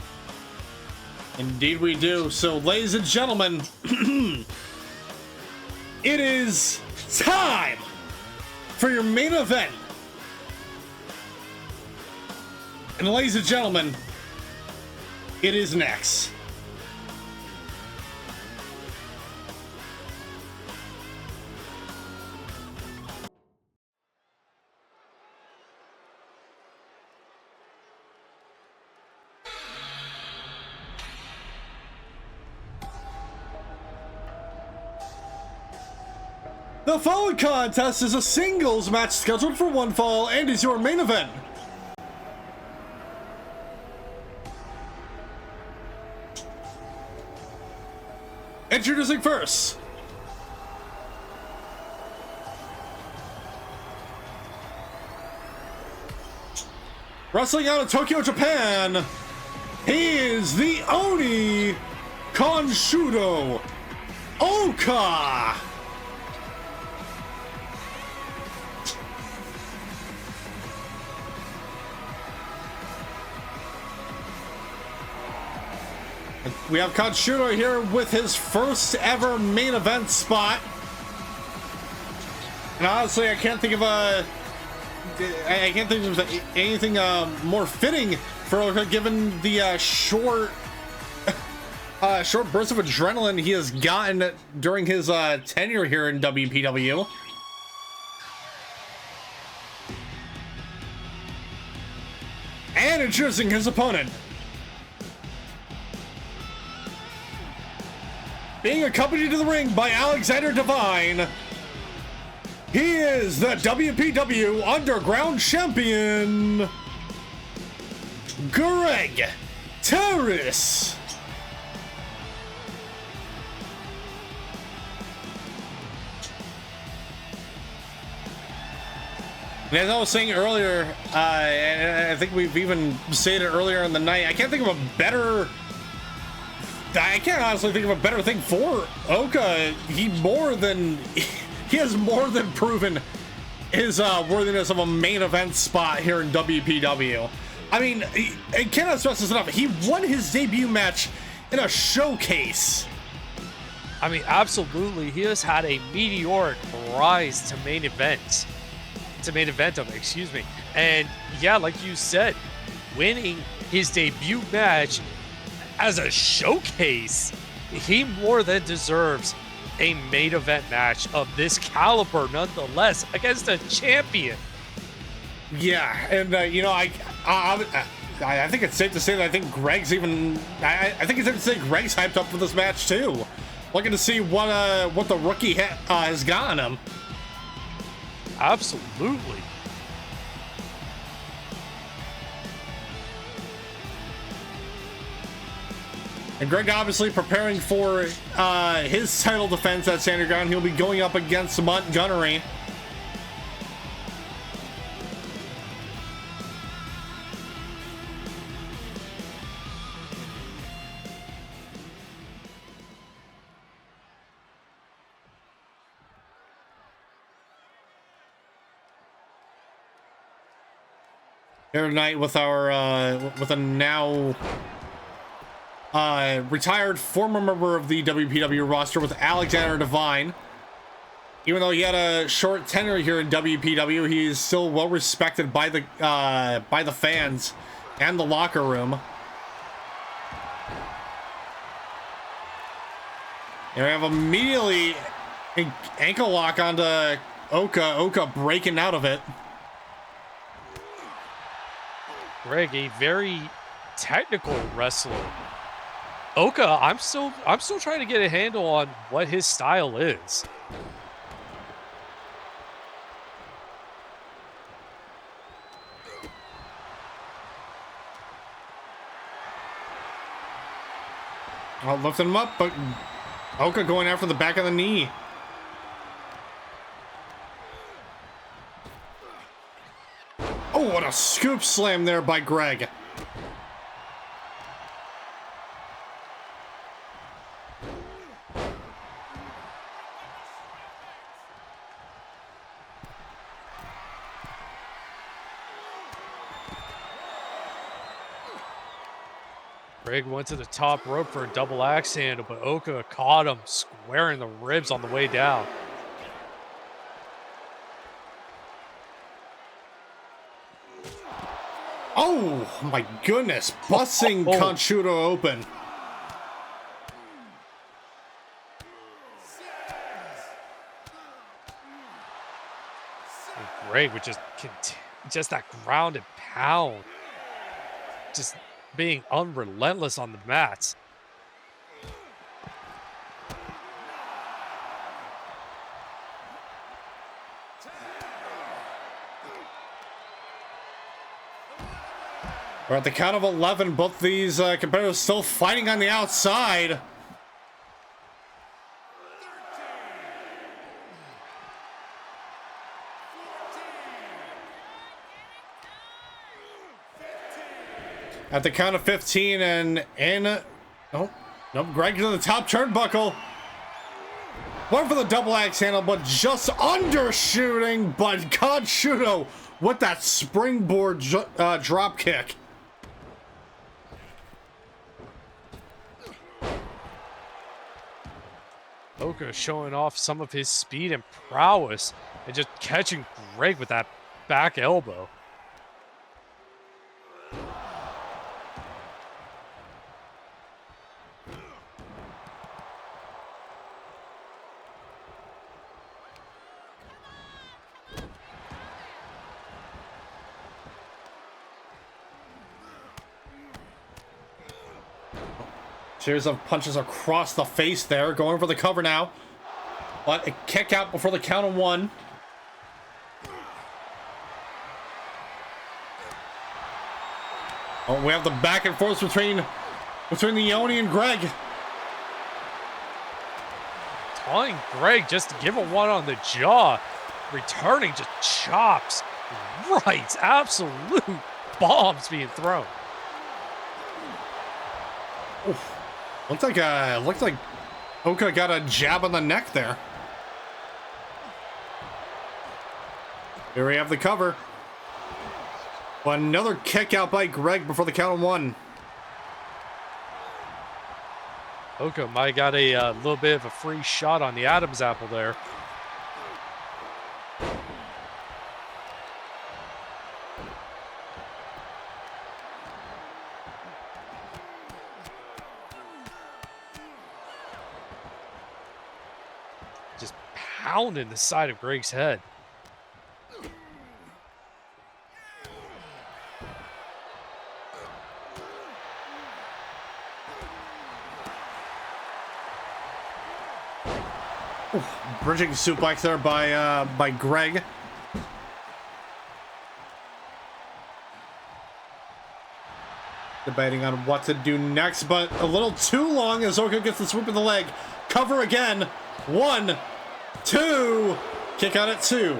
Indeed we do. So, ladies and gentlemen, it is time for your main event. And ladies and gentlemen, it is next. The following contest is a singles match scheduled for one fall and is your main event. Introducing first, wrestling out of Tokyo, Japan, he is the Oni Kanshudo Oka. We have Kanshudo here with his first ever main event spot. And honestly, I can't think of anything more fitting for Oka, given the short burst of adrenaline he has gotten during his tenure here in WPW. And introducing his opponent, being accompanied to the ring by Alexander Devine, he is the WPW Underground Champion, Greg Terrace. And as I was saying earlier, and I think we've even said it earlier in the night, I can't honestly think of a better thing for Oka. He has more than proven his worthiness of a main event spot here in WPW. I mean, I cannot stress this enough. He won his debut match in a showcase. I mean, absolutely. He has had a meteoric rise to main event. Excuse me. And yeah, like you said, winning his debut match as a showcase, he more than deserves a main event match of this caliber nonetheless against a champion. Yeah, and you know, I think it's safe to say that I think Greg's even I think it's safe to say Greg's hyped up for this match too. Looking to see what the rookie has got on him. Absolutely. And Greg obviously preparing for his title defense at Stand Your Ground. He'll be going up against Montgomery. Here tonight with our with a now retired former member of the WPW roster with Alexander Devine. Even though he had a short tenure here in WPW, he is still well respected by the fans and the locker room. And we have immediately an ankle lock onto Oka. Oka breaking out of it. Greg, a very technical wrestler. Oka, I'm still trying to get a handle on what his style is. I'll lift him up, but Oka going after the back of the knee. Oh, what a scoop slam there by Greg. Greg went to the top rope for a double axe handle, but Oka caught him square in the ribs on the way down. Oh my goodness, busting Kanshudo open. And Greg with just that ground and pound, just being unrelentless on the mats. We're at the count of 11. Both these competitors still fighting on the outside. At the count of 15, and oh, nope, Greg to the top turnbuckle. One for the double axe handle, but just undershooting. But Kanshudo with that springboard drop kick. Oka showing off some of his speed and prowess and just catching Greg with that back elbow. Series of punches across the face there, going for the cover now. But a kick out before the count of 1. Oh, we have the back and forth between the Yoni and Greg. Telling Greg just to give him one on the jaw. Returning just chops. Right. Absolute bombs being thrown. Oof. Looks like Oka got a jab on the neck there. Here we have the cover. But another kick out by Greg before the count of 1. Oka might have got a little bit of a free shot on the Adam's apple there. Just pounding the side of Greg's head. Bridging suplex there by Greg. Debating on what to do next, but a little too long as Oka gets the swoop of the leg. Cover again. 1, 2. Kick out at 2.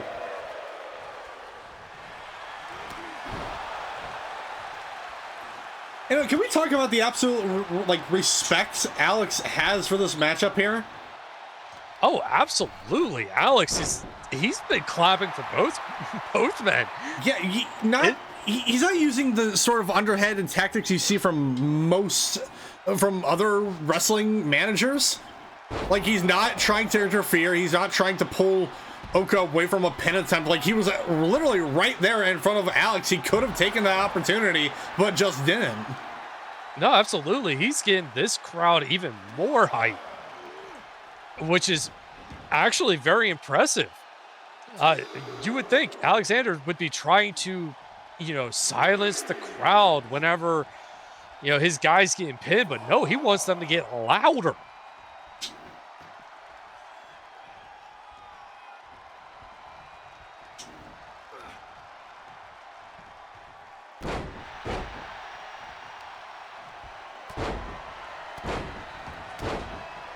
And can we talk about the absolute respect Alex has for this matchup here? Oh, absolutely. He's been clapping for both men. Yeah, he's not using the sort of underhanded tactics you see from other wrestling managers. Like, he's not trying to interfere. He's not trying to pull Oka away from a pin attempt. Like, he was literally right there in front of Alex. He could have taken that opportunity, but just didn't. No, absolutely. He's getting this crowd even more hype, which is actually very impressive. You would think Aleksander would be trying to, silence the crowd whenever, his guy's getting pinned, but no, he wants them to get louder.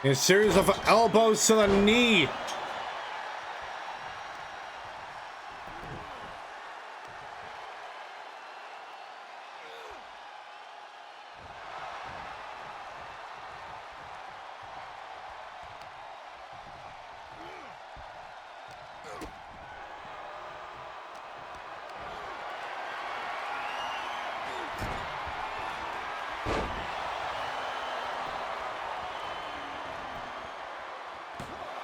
A series of elbows to the knee.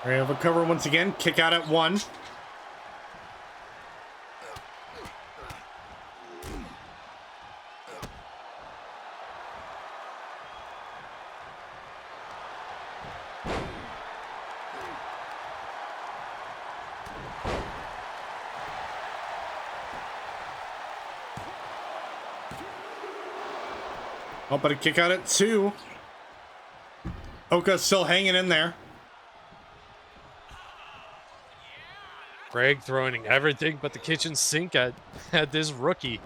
We have a cover once again. Kick out at 1. Oh, but a kick out at 2. Oka's still hanging in there. Greg throwing everything but the kitchen sink at this rookie.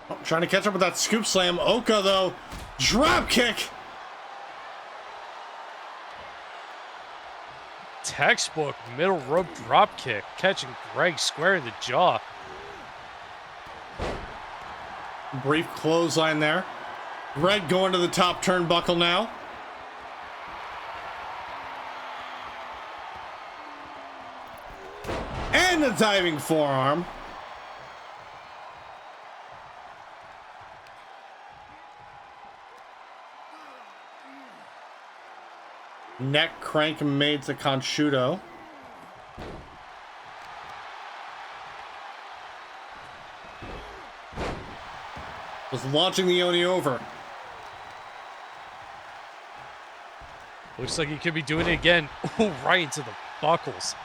Oh, trying to catch up with that scoop slam. Oka, though, drop kick. Textbook middle rope drop kick, catching Greg square in the jaw. Brief clothesline there. Greg going to the top turnbuckle now. And a diving forearm. Neck crank made to Kanshudo. Was launching the Oni over. Looks like he could be doing it again. Ooh, right into the buckles.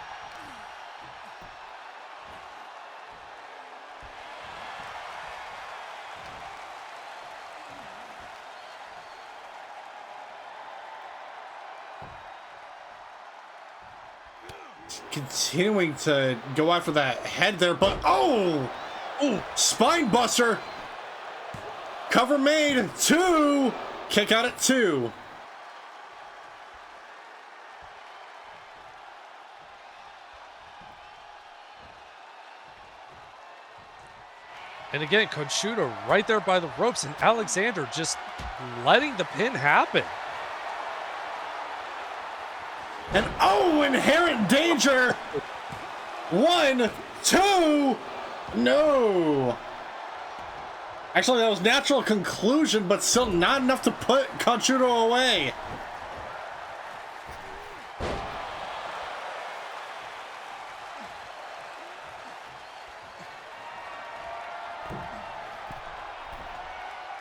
continuing to go after that head there, but oh, spine buster. Cover made, 2, kick out at 2. And again, Kanshudo right there by the ropes, and Aleksander just letting the pin happen. And oh, inherent danger. 1, 2, no. Actually, that was natural conclusion, but still not enough to put Kanshudo away.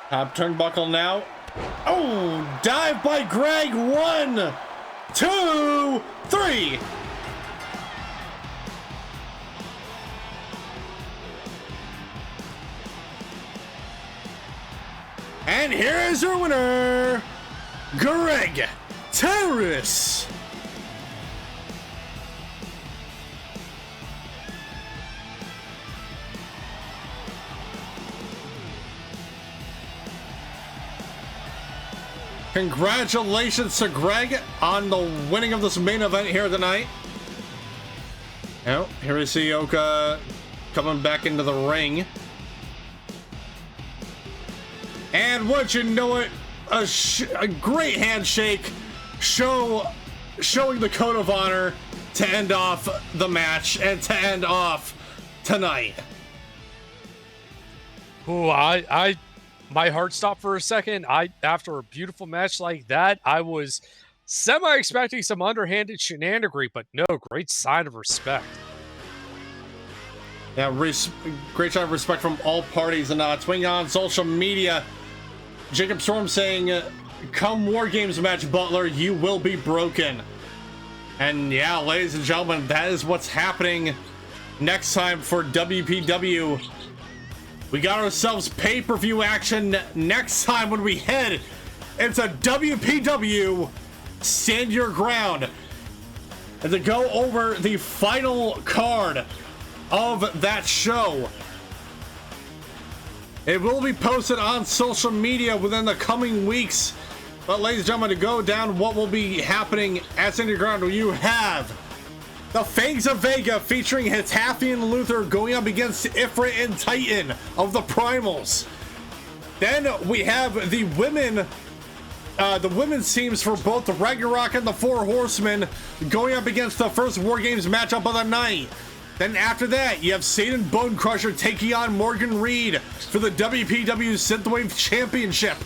Top turnbuckle now. Oh, dive by Greg. 1, 2, 3. And here is your winner, Greg Terrace. Congratulations to Greg on the winning of this main event here tonight. Now, here is Sioka coming back into the ring. And would you know it, a great handshake showing the code of honor to end off the match and to end off tonight. Ooh, my heart stopped for a second. After a beautiful match like that, I was semi-expecting some underhanded shenanigery, but no, great sign of respect. Yeah, great sign of respect from all parties. And tweeting on social media, Jacob Storm saying, come War Games match, Butler, you will be broken. And yeah, ladies and gentlemen, that is what's happening next time for WPW. We got ourselves pay-per-view action next time when we head into WPW Stand Your Ground. And to go over the final card of that show. It will be posted on social media within the coming weeks. But ladies and gentlemen, to go down what will be happening at Stand Your Ground, you have the Fangs of Vega featuring Hitafi and Luther going up against Ifrit and Titan of the Primals. Then we have the women's teams for both the Ragnarok and the Four Horsemen going up against the first War Games matchup of the night. Then after that, you have Satan Bone Crusher taking on Morgan Reid for the WPW Synthwave Championship.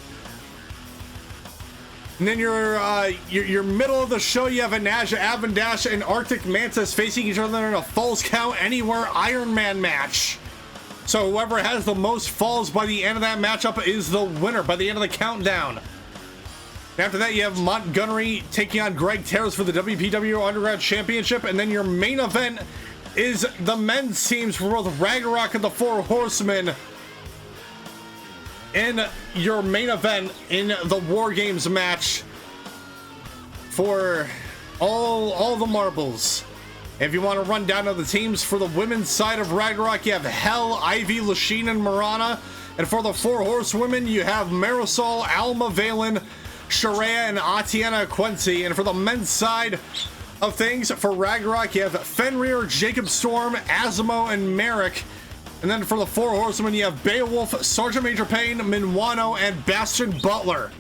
And then your middle of the show, you have Anaj, Avendash, and Arctic Mantis facing each other in a Falls Count Anywhere Iron Man match. So whoever has the most falls by the end of that matchup is the winner by the end of the countdown. After that, you have Montgomery taking on Greg Terrace for the WPW Underground Championship. And then your main event is the men's teams for both Ragnarok and the Four Horsemen in your main event in the War Games match for all the marbles. If you want to run down to the teams for the women's side of Ragnarok, you have Hel, Ivy, Lishene, and Moranna. And for the Four Horsewomen, you have Marisol, Alma, Valen, Shuria, and Atiena Ekwensi. And for the men's side of things, for Ragnarok, you have Fenrir, Jacob Storm, Asmo, and Marek. And then for the Four Horsemen, you have Beowulf, Sergeant Major Payne, Minwano, and Bastion Butler.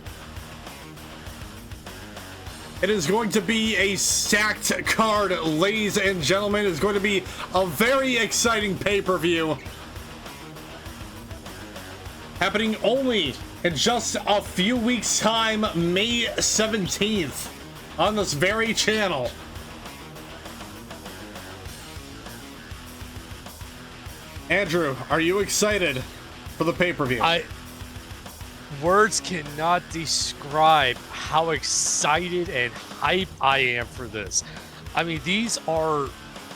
It is going to be a stacked card, ladies and gentlemen. It's going to be a very exciting pay-per-view. Happening only in just a few weeks' time, May 17th, on this very channel. Andrew, are you excited for the pay-per-view? Words cannot describe how excited and hype I am for this. I mean, these are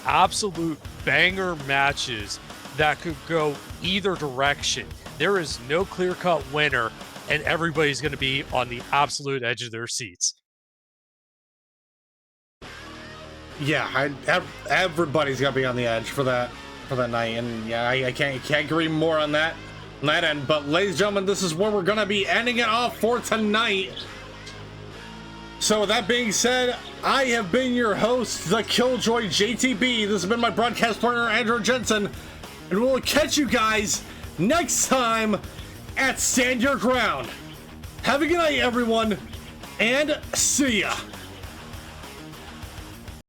absolute banger matches that could go either direction. There is no clear-cut winner, and everybody's going to be on the absolute edge of their seats. yeah, everybody's got to be on the edge for that night, and yeah, I can't agree more on that end. But ladies and gentlemen, this is where we're gonna be ending it off for tonight. So with that being said, I have been your host, the Killjoy JTB. This has been my broadcast partner, Andrew Jensen, and we'll catch you guys next time at Stand Your Ground. Have a good night, everyone, and see ya.